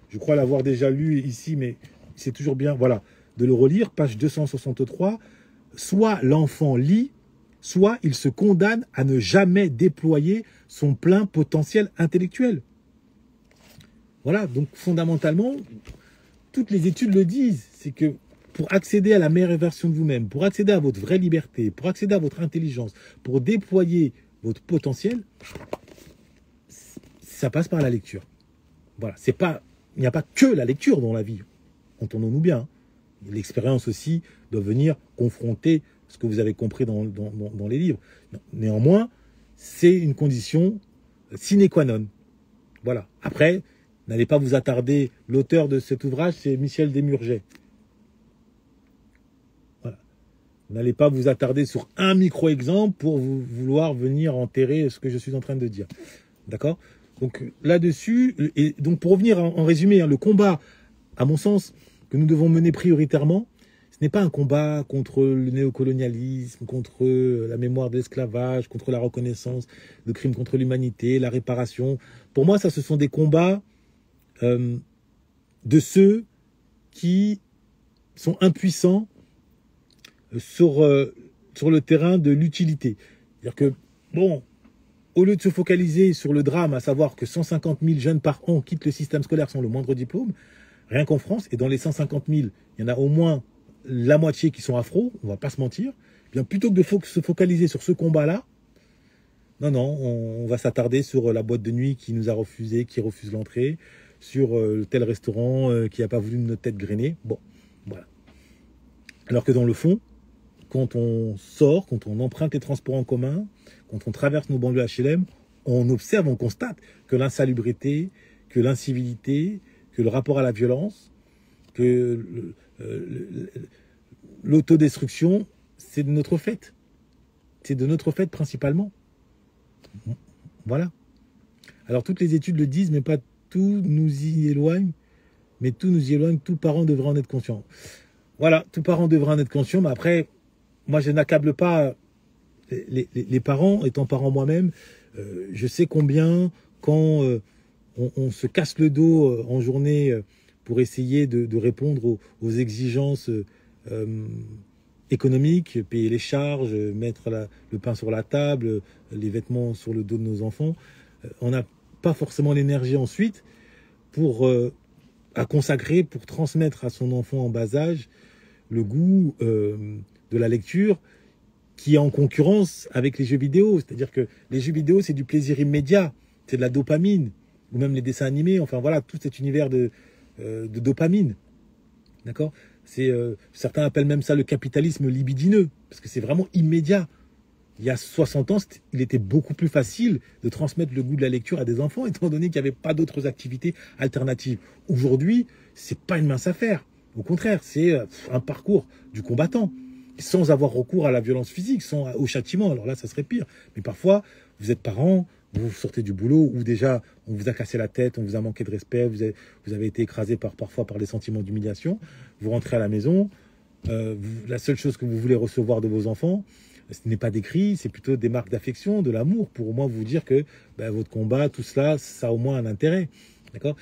Je crois l'avoir déjà lu ici, mais c'est toujours bien, voilà, de le relire. Page 263. Soit l'enfant lit, soit il se condamne à ne jamais déployer son plein potentiel intellectuel. Voilà, donc fondamentalement, toutes les études le disent, c'est que pour accéder à la meilleure version de vous-même, pour accéder à votre vraie liberté, pour accéder à votre intelligence, pour déployer votre potentiel, ça passe par la lecture. Voilà, il n'y a pas que la lecture dans la vie, entendons-nous bien. L'expérience aussi doit venir confronter ce que vous avez compris dans les livres. Néanmoins, c'est une condition sine qua non. Voilà. Après, n'allez pas vous attarder. L'auteur de cet ouvrage, c'est Michel Desmurget. Voilà. N'allez pas vous attarder sur un micro-exemple pour vouloir venir enterrer ce que je suis en train de dire. D'accord? Donc là-dessus, et donc pour revenir en résumé, le combat, à mon sens, que nous devons mener prioritairement, ce n'est pas un combat contre le néocolonialisme, contre la mémoire de l'esclavage, contre la reconnaissance de crimes contre l'humanité, la réparation. Pour moi, ça, ce sont des combats de ceux qui sont impuissants sur le terrain de l'utilité. C'est-à-dire que, bon, au lieu de se focaliser sur le drame, à savoir que 150 000 jeunes par an quittent le système scolaire sans le moindre diplôme, rien qu'en France, et dans les 150 000, il y en a au moins la moitié qui sont afro, on va pas se mentir, eh bien plutôt que de se focaliser sur ce combat-là, non, on va s'attarder sur la boîte de nuit qui nous a refusé, qui refuse l'entrée, sur tel restaurant qui n'a pas voulu de notre tête grainée. Bon, voilà. Alors que dans le fond, quand on sort, quand on emprunte les transports en commun, quand on traverse nos banlieues HLM, on observe, on constate que l'insalubrité, que l'incivilité, que le rapport à la violence, que l'autodestruction, c'est de notre fait. C'est de notre fait principalement. Voilà. Alors toutes les études le disent, mais pas tout nous y éloigne. Mais tout nous y éloigne, tout parent devrait en être conscient. Voilà, tout parent devrait en être conscient, mais après, moi je n'accable pas les parents, étant parent moi-même, je sais combien, quand on se casse le dos en journée pour essayer de répondre aux exigences économiques, payer les charges, mettre le pain sur la table, les vêtements sur le dos de nos enfants, on n'a pas forcément l'énergie ensuite à consacrer pour transmettre à son enfant en bas âge le goût de la lecture qui est en concurrence avec les jeux vidéo. C'est-à-dire que les jeux vidéo, c'est du plaisir immédiat, c'est de la dopamine, ou même les dessins animés, enfin voilà, tout cet univers de dopamine. D'accord ? Certains appellent même ça le capitalisme libidineux, parce que c'est vraiment immédiat. Il y a 60 ans, il était beaucoup plus facile de transmettre le goût de la lecture à des enfants, étant donné qu'il n'y avait pas d'autres activités alternatives. Aujourd'hui, c'est pas une mince affaire. Au contraire, c'est un parcours du combattant, sans avoir recours à la violence physique, au châtiment. Alors là, ça serait pire. Mais parfois, vous êtes parent, vous sortez du boulot, ou déjà, on vous a cassé la tête, on vous a manqué de respect, vous avez été écrasé parfois par des sentiments d'humiliation. Vous rentrez à la maison, la seule chose que vous voulez recevoir de vos enfants, ce n'est pas des cris, c'est plutôt des marques d'affection, de l'amour, pour au moins vous dire que votre combat, tout cela, ça a au moins un intérêt. D'accord ?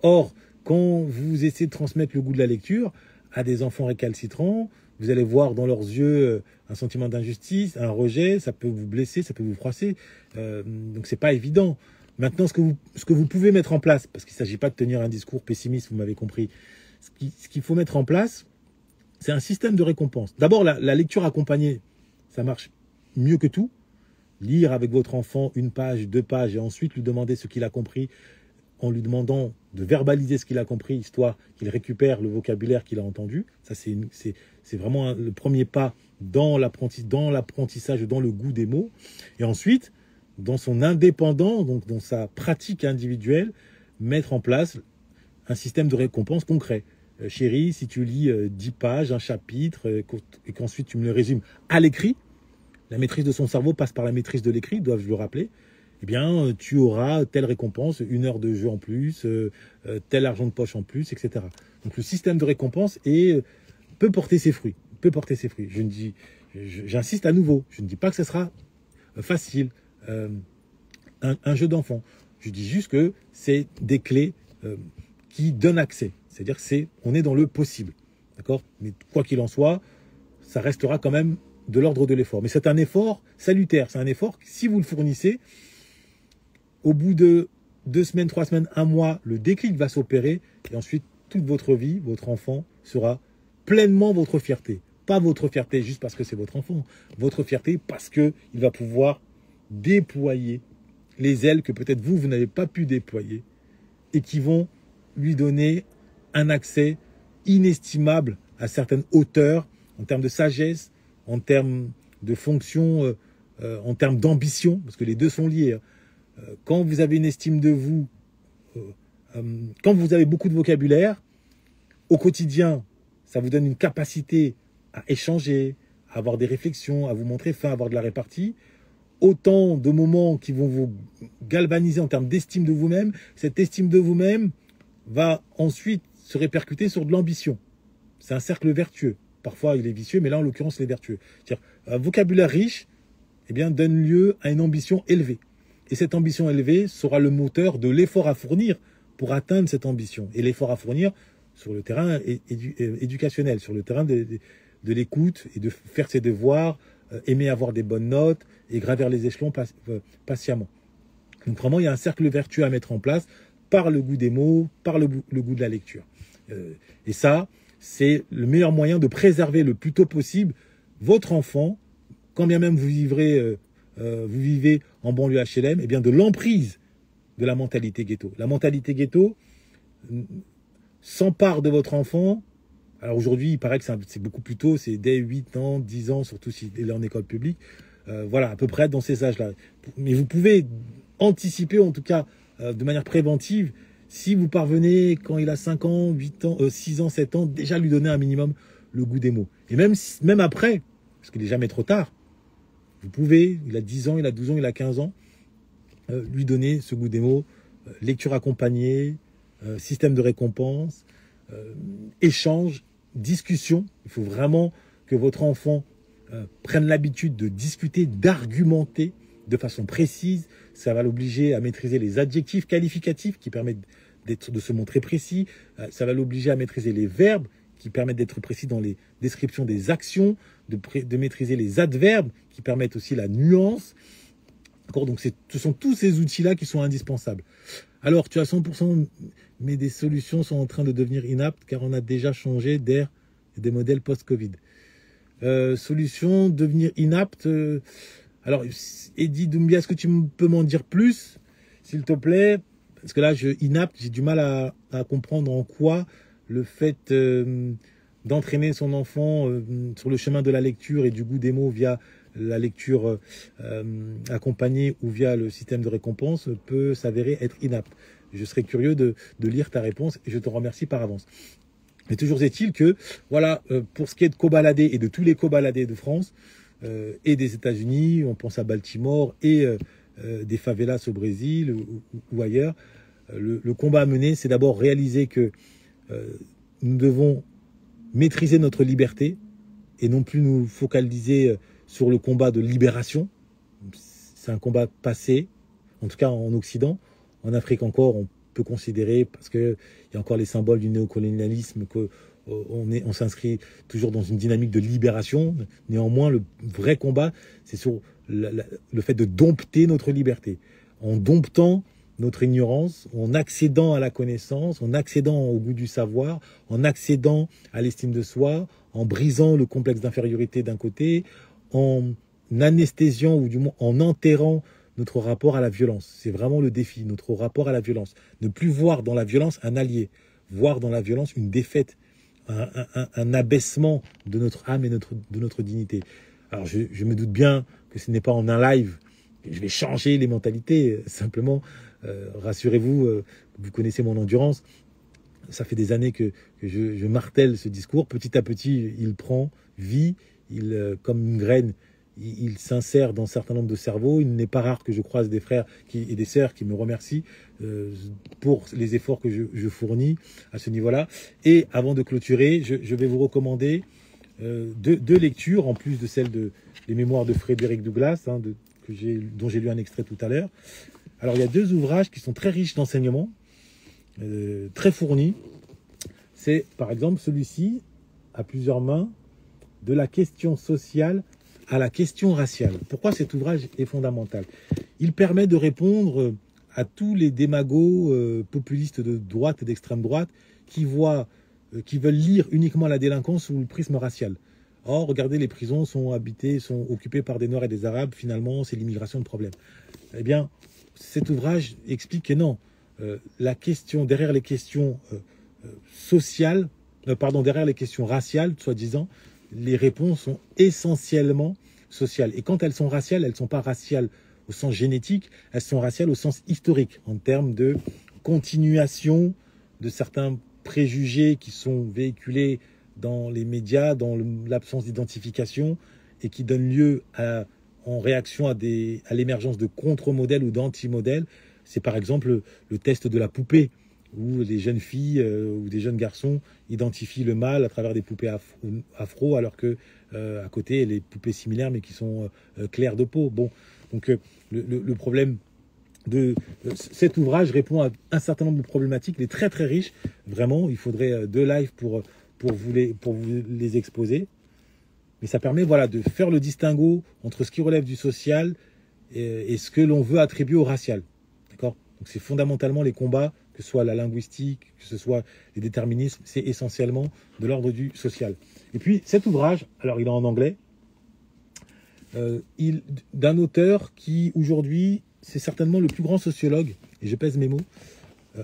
Or, quand vous essayez de transmettre le goût de la lecture à des enfants récalcitrants, vous allez voir dans leurs yeux un sentiment d'injustice, un rejet, ça peut vous blesser, ça peut vous froisser. Donc c'est pas évident. Maintenant, ce que vous pouvez mettre en place, parce qu'il ne s'agit pas de tenir un discours pessimiste, vous m'avez compris, ce qu'il faut mettre en place, c'est un système de récompense. D'abord, la lecture accompagnée, ça marche mieux que tout. Lire avec votre enfant 1 page, 2 pages, et ensuite lui demander ce qu'il a compris, en lui demandant de verbaliser ce qu'il a compris, histoire qu'il récupère le vocabulaire qu'il a entendu. Ça, c'est vraiment le premier pas dans l'apprentissage, dans le goût des mots. Et ensuite, dans son indépendant, donc dans sa pratique individuelle, mettre en place un système de récompense concret. Chérie, si tu lis 10 pages, un chapitre, et qu'ensuite tu me le résumes à l'écrit, la maîtrise de son cerveau passe par la maîtrise de l'écrit, dois-je le rappeler, eh bien, tu auras telle récompense, 1 heure de jeu en plus, tel argent de poche en plus, etc. Donc le système de récompense peut porter ses fruits. J'insiste à nouveau, je ne dis pas que ce sera facile, un jeu d'enfant. Je dis juste que c'est des clés qui donnent accès. C'est-à-dire on est dans le possible. D'accord ? Mais quoi qu'il en soit, ça restera quand même de l'ordre de l'effort. Mais c'est un effort salutaire. C'est un effort, si vous le fournissez, au bout de 2 semaines, 3 semaines, 1 mois, le déclic va s'opérer. Et ensuite, toute votre vie, votre enfant sera pleinement votre fierté. Pas votre fierté juste parce que c'est votre enfant. Votre fierté parce qu'il va pouvoir déployer les ailes que peut-être vous n'avez pas pu déployer et qui vont lui donner un accès inestimable à certaines hauteurs en termes de sagesse, en termes de fonction, en termes d'ambition, parce que les deux sont liés. Quand vous avez une estime de vous, quand vous avez beaucoup de vocabulaire, au quotidien, ça vous donne une capacité à échanger, à avoir des réflexions, à vous montrer fin, à avoir de la répartie. Autant de moments qui vont vous galvaniser en termes d'estime de vous-même. Cette estime de vous-même va ensuite se répercuter sur de l'ambition. C'est un cercle vertueux. Parfois, il est vicieux, mais là, en l'occurrence, il est vertueux. C'est-à-dire, un vocabulaire riche, eh bien, donne lieu à une ambition élevée. Et cette ambition élevée sera le moteur de l'effort à fournir pour atteindre cette ambition. Et l'effort à fournir sur le terrain éducationnel, sur le terrain de l'écoute et de faire ses devoirs, aimer avoir des bonnes notes et gravir les échelons patiemment. Donc vraiment, il y a un cercle vertueux à mettre en place par le goût des mots, par le goût de la lecture. Et ça, c'est le meilleur moyen de préserver le plus tôt possible votre enfant, quand bien même vous vivez en banlieue HLM, eh bien de l'emprise de la mentalité ghetto. La mentalité ghetto s'empare de votre enfant. Alors aujourd'hui, il paraît que c'est beaucoup plus tôt, c'est dès 8 ans, 10 ans, surtout s'il est en école publique. Voilà, à peu près dans ces âges-là. Mais vous pouvez anticiper, en tout cas de manière préventive, si vous parvenez, quand il a 5 ans, 8 ans, 6 ans, 7 ans, déjà lui donner un minimum le goût des mots. Et même après, parce qu'il n'est jamais trop tard, vous pouvez, il a 10 ans, il a 12 ans, il a 15 ans, lui donner ce goût des mots, lecture accompagnée, système de récompense, échange, discussion. Il faut vraiment que votre enfant prenne l'habitude de discuter, d'argumenter de façon précise. Ça va l'obliger à maîtriser les adjectifs qualificatifs qui permettent de se montrer précis. Ça va l'obliger à maîtriser les verbes qui permettent d'être précis dans les descriptions des actions, de maîtriser les adverbes qui permettent aussi la nuance. D'accord ? Donc ce sont tous ces outils-là qui sont indispensables. Alors, tu as 100%, mais des solutions sont en train de devenir inaptes car on a déjà changé d'ère et des modèles post-Covid. Solution, devenir inapte. Alors, Eddy Doumbia, est-ce que tu peux m'en dire plus, s'il te plaît? Parce que là, inapte, j'ai du mal à comprendre en quoi le fait d'entraîner son enfant sur le chemin de la lecture et du goût des mots via la lecture accompagnée ou via le système de récompense peut s'avérer être inapte. Je serais curieux de lire ta réponse et je te remercie par avance. Mais toujours est-il que, voilà, pour ce qui est de cobaladés et de tous les cobaladés de France et des États-Unis, on pense à Baltimore et des favelas au Brésil ou ailleurs, le combat à mener, c'est d'abord réaliser que nous devons maîtriser notre liberté et non plus nous focaliser sur le combat de libération. C'est un combat passé, en tout cas en Occident. En Afrique encore, on peut considérer, parce qu'il y a encore les symboles du néocolonialisme, qu'on s'inscrit toujours dans une dynamique de libération. Néanmoins, le vrai combat, c'est sur le fait de dompter notre liberté. En domptant notre ignorance, en accédant à la connaissance, en accédant au goût du savoir, en accédant à l'estime de soi, en brisant le complexe d'infériorité d'un côté, en anesthésiant ou du moins en enterrant notre rapport à la violence. C'est vraiment le défi, notre rapport à la violence. Ne plus voir dans la violence un allié, voir dans la violence une défaite, un abaissement de notre âme et de notre dignité. Alors je me doute bien que ce n'est pas en un live que je vais changer les mentalités. Simplement, rassurez-vous, vous connaissez mon endurance. Ça fait des années que je martèle ce discours. Petit à petit, il prend vie, comme une graine, il s'insère dans un certain nombre de cerveaux. Il n'est pas rare que je croise des frères et des sœurs qui me remercient pour les efforts que je fournis à ce niveau-là. Et avant de clôturer, je vais vous recommander deux lectures, en plus de celle les mémoires de Frédéric Douglass, dont j'ai lu un extrait tout à l'heure. Alors, il y a deux ouvrages qui sont très riches d'enseignements, très fournis. C'est, par exemple, celui-ci, à plusieurs mains, de la question sociale à la question raciale. Pourquoi cet ouvrage est fondamental? Il permet de répondre à tous les démagos populistes de droite et d'extrême droite qui veulent lire uniquement la délinquance sous le prisme racial. Or, regardez, les prisons sont occupées par des Noirs et des Arabes. Finalement, c'est l'immigration le problème. Eh bien, cet ouvrage explique que non. Derrière les questions sociales, derrière les questions raciales, soi-disant, les réponses sont essentiellement sociales. Et quand elles sont raciales, elles ne sont pas raciales au sens génétique, elles sont raciales au sens historique, en termes de continuation de certains préjugés qui sont véhiculés dans les médias, dans l'absence d'identification, et qui donnent lieu en réaction à l'émergence de contre-modèles ou d'anti-modèles. C'est par exemple le test de la poupée, où les jeunes filles ou des jeunes garçons identifient le mâle à travers des poupées afro, alors que à côté, les poupées similaires, mais qui sont claires de peau. Bon, donc le problème de cet ouvrage répond à un certain nombre de problématiques. Il est très très riche, vraiment. Il faudrait 2 lives pour vous les exposer. Mais ça permet, voilà, de faire le distinguo entre ce qui relève du social et ce que l'on veut attribuer au racial. D'accord? Donc c'est fondamentalement les combats, que ce soit la linguistique, que ce soit les déterminismes, c'est essentiellement de l'ordre du social. Et puis cet ouvrage, alors il est en anglais, d'un auteur qui aujourd'hui, c'est certainement le plus grand sociologue, et je pèse mes mots,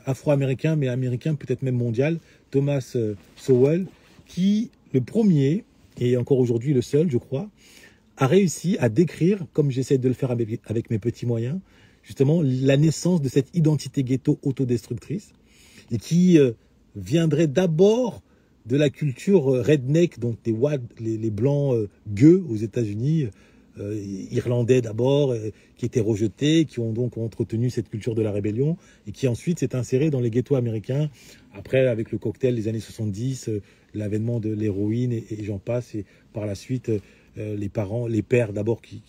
afro-américain, mais américain, peut-être même mondial, Thomas Sowell, qui, le premier, et encore aujourd'hui le seul, je crois, a réussi à décrire, comme j'essaie de le faire avec mes petits moyens, justement la naissance de cette identité ghetto autodestructrice, et qui viendrait d'abord de la culture redneck, donc les blancs gueux aux États-Unis, irlandais d'abord, qui étaient rejetés, qui ont donc entretenu cette culture de la rébellion, et qui ensuite s'est inséré dans les ghettos américains, après avec le cocktail des années 70, l'avènement de l'héroïne, et j'en passe, et par la suite les pères d'abord qui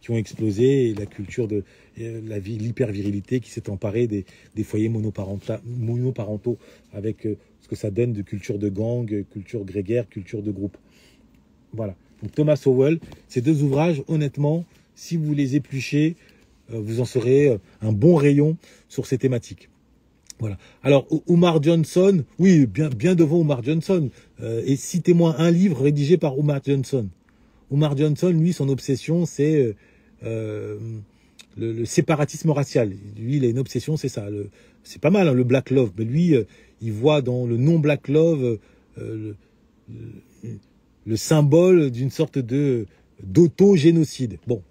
ont explosé, et la culture de l'hyper-virilité qui s'est emparée des foyers monoparentaux, avec ce que ça donne de culture de gang, culture grégaire, culture de groupe. Voilà. Donc Thomas Sowell, ces 2 ouvrages, honnêtement, si vous les épluchez, vous en saurez un bon rayon sur ces thématiques. Voilà. Alors, Umar Johnson, oui, bien devant Umar Johnson. Et citez-moi un livre rédigé par Umar Johnson. Umar Johnson, lui, son obsession, c'est le séparatisme racial. Lui, il a une obsession, c'est ça. C'est pas mal, hein, le Black Love. Mais lui, il voit dans le non-Black Love le symbole d'une sorte d'auto-génocide. Bon,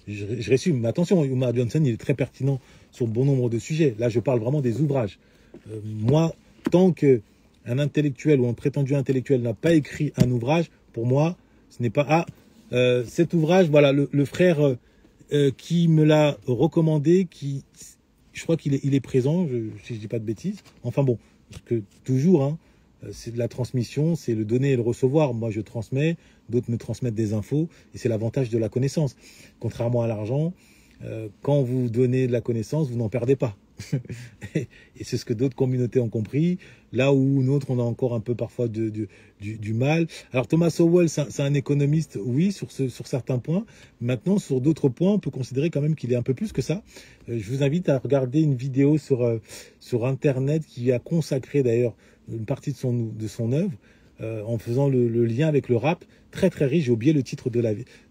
je résume. Mais attention, Umar Johnson, il est très pertinent sur bon nombre de sujets. Là, je parle vraiment des ouvrages. Moi, tant que un intellectuel ou un prétendu intellectuel n'a pas écrit un ouvrage, pour moi, ce n'est pas... cet ouvrage, voilà, le frère qui me l'a recommandé, je crois qu'il est présent, si je dis pas de bêtises. Enfin bon, parce que toujours, hein, c'est de la transmission, c'est le donner et le recevoir. Moi, je transmets, d'autres me transmettent des infos, et c'est l'avantage de la connaissance. Contrairement à l'argent, quand vous donnez de la connaissance, vous n'en perdez pas. Et c'est ce que d'autres communautés ont compris, là où d'autres on a encore un peu parfois du mal. Alors Thomas Sowell, c'est un économiste, oui, sur certains points. Maintenant, sur d'autres points, on peut considérer quand même qu'il est un peu plus que ça. Je vous invite à regarder une vidéo sur Internet qui a consacré d'ailleurs une partie de son œuvre, en faisant le lien avec le rap, très très riche. J'ai oublié le titre de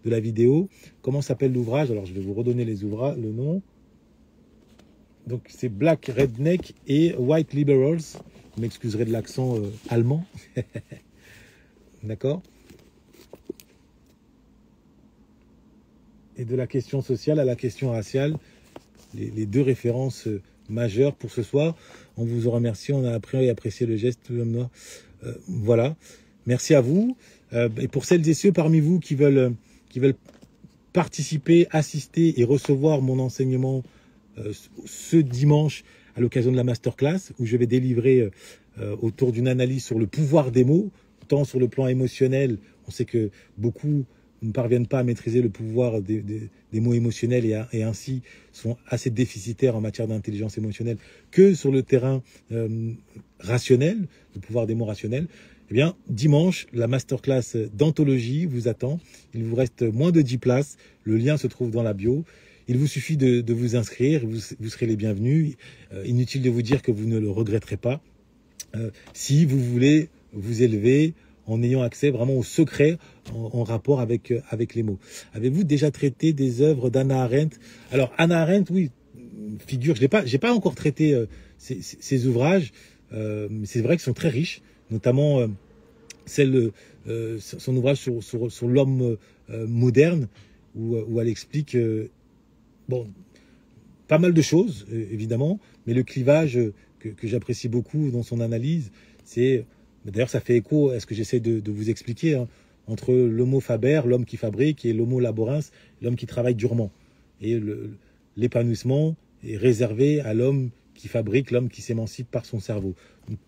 la vidéo. Comment s'appelle l'ouvrage? Alors je vais vous redonner le nom. Donc c'est Black Redneck et White Liberals. Vous m'excuserez de l'accent allemand. D'accord. Et de la question sociale à la question raciale, les deux références majeures pour ce soir. On vous en remercie, on a appris et apprécié le geste. Voilà, merci à vous. Et pour celles et ceux parmi vous qui veulent participer, assister et recevoir mon enseignement ce dimanche à l'occasion de la masterclass où je vais délivrer autour d'une analyse sur le pouvoir des mots, tant sur le plan émotionnel. On sait que beaucoup ne parviennent pas à maîtriser le pouvoir des mots émotionnels et ainsi sont assez déficitaires en matière d'intelligence émotionnelle, que sur le terrain rationnel, le pouvoir des mots rationnels. Eh bien, dimanche, la masterclass d'anthologie vous attend. Il vous reste moins de 10 places. Le lien se trouve dans la bio. Il vous suffit de vous inscrire, vous serez les bienvenus. Inutile de vous dire que vous ne le regretterez pas. Si vous voulez vous élever en ayant accès vraiment au secret en rapport avec les mots. Avez-vous déjà traité des œuvres d'Hannah Arendt? Alors Hannah Arendt, oui, figure, j'ai pas encore traité ces ouvrages, mais c'est vrai qu'ils sont très riches, notamment son ouvrage sur l'homme moderne, où elle explique bon, pas mal de choses, évidemment, mais le clivage que j'apprécie beaucoup dans son analyse, c'est, d'ailleurs ça fait écho à ce que j'essaie de vous expliquer, hein, entre l'homo faber, l'homme qui fabrique, et l'homo laborens, l'homme qui travaille durement. Et l'épanouissement est réservé à l'homme qui fabrique, l'homme qui s'émancipe par son cerveau. Donc,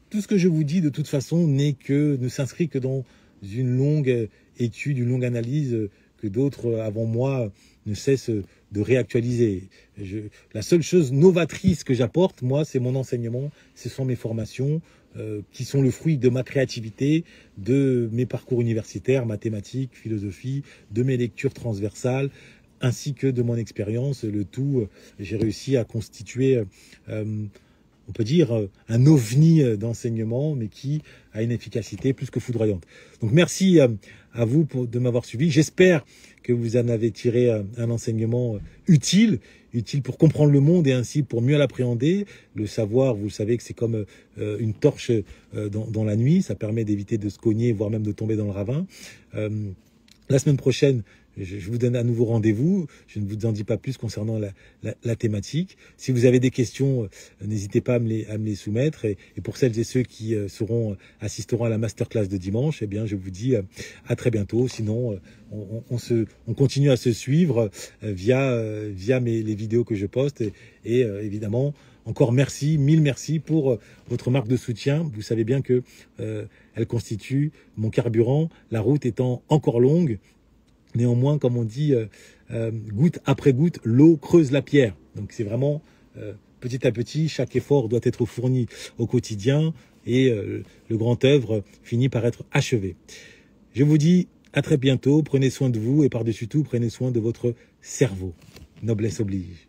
tout ce que je vous dis, de toute façon, ne s'inscrit que dans une longue étude, une longue analyse que d'autres avant moi ne cessent de réactualiser. La seule chose novatrice que j'apporte, moi, c'est mon enseignement, ce sont mes formations, qui sont le fruit de ma créativité, de mes parcours universitaires, mathématiques, philosophie, de mes lectures transversales, ainsi que de mon expérience. Le tout, j'ai réussi à constituer, on peut dire, un ovni d'enseignement, mais qui a une efficacité plus que foudroyante. Donc merci à vous de m'avoir suivi. J'espère que vous en avez tiré un enseignement utile pour comprendre le monde et ainsi pour mieux l'appréhender. Le savoir, vous le savez que c'est comme une torche dans la nuit, ça permet d'éviter de se cogner, voire même de tomber dans le ravin. La semaine prochaine, je vous donne à nouveau rendez-vous. Je ne vous en dis pas plus concernant la thématique. Si vous avez des questions, n'hésitez pas à me les soumettre. Et pour celles et ceux qui assisteront à la masterclass de dimanche, eh bien, je vous dis à très bientôt. Sinon, on continue à se suivre via les vidéos que je poste. Et évidemment, encore merci, mille merci pour votre marque de soutien. Vous savez bien que elle constitue mon carburant, la route étant encore longue. Néanmoins, comme on dit, goutte après goutte, l'eau creuse la pierre. Donc c'est vraiment petit à petit, chaque effort doit être fourni au quotidien et le grand œuvre finit par être achevé. Je vous dis à très bientôt, prenez soin de vous et par-dessus tout, prenez soin de votre cerveau. Noblesse oblige.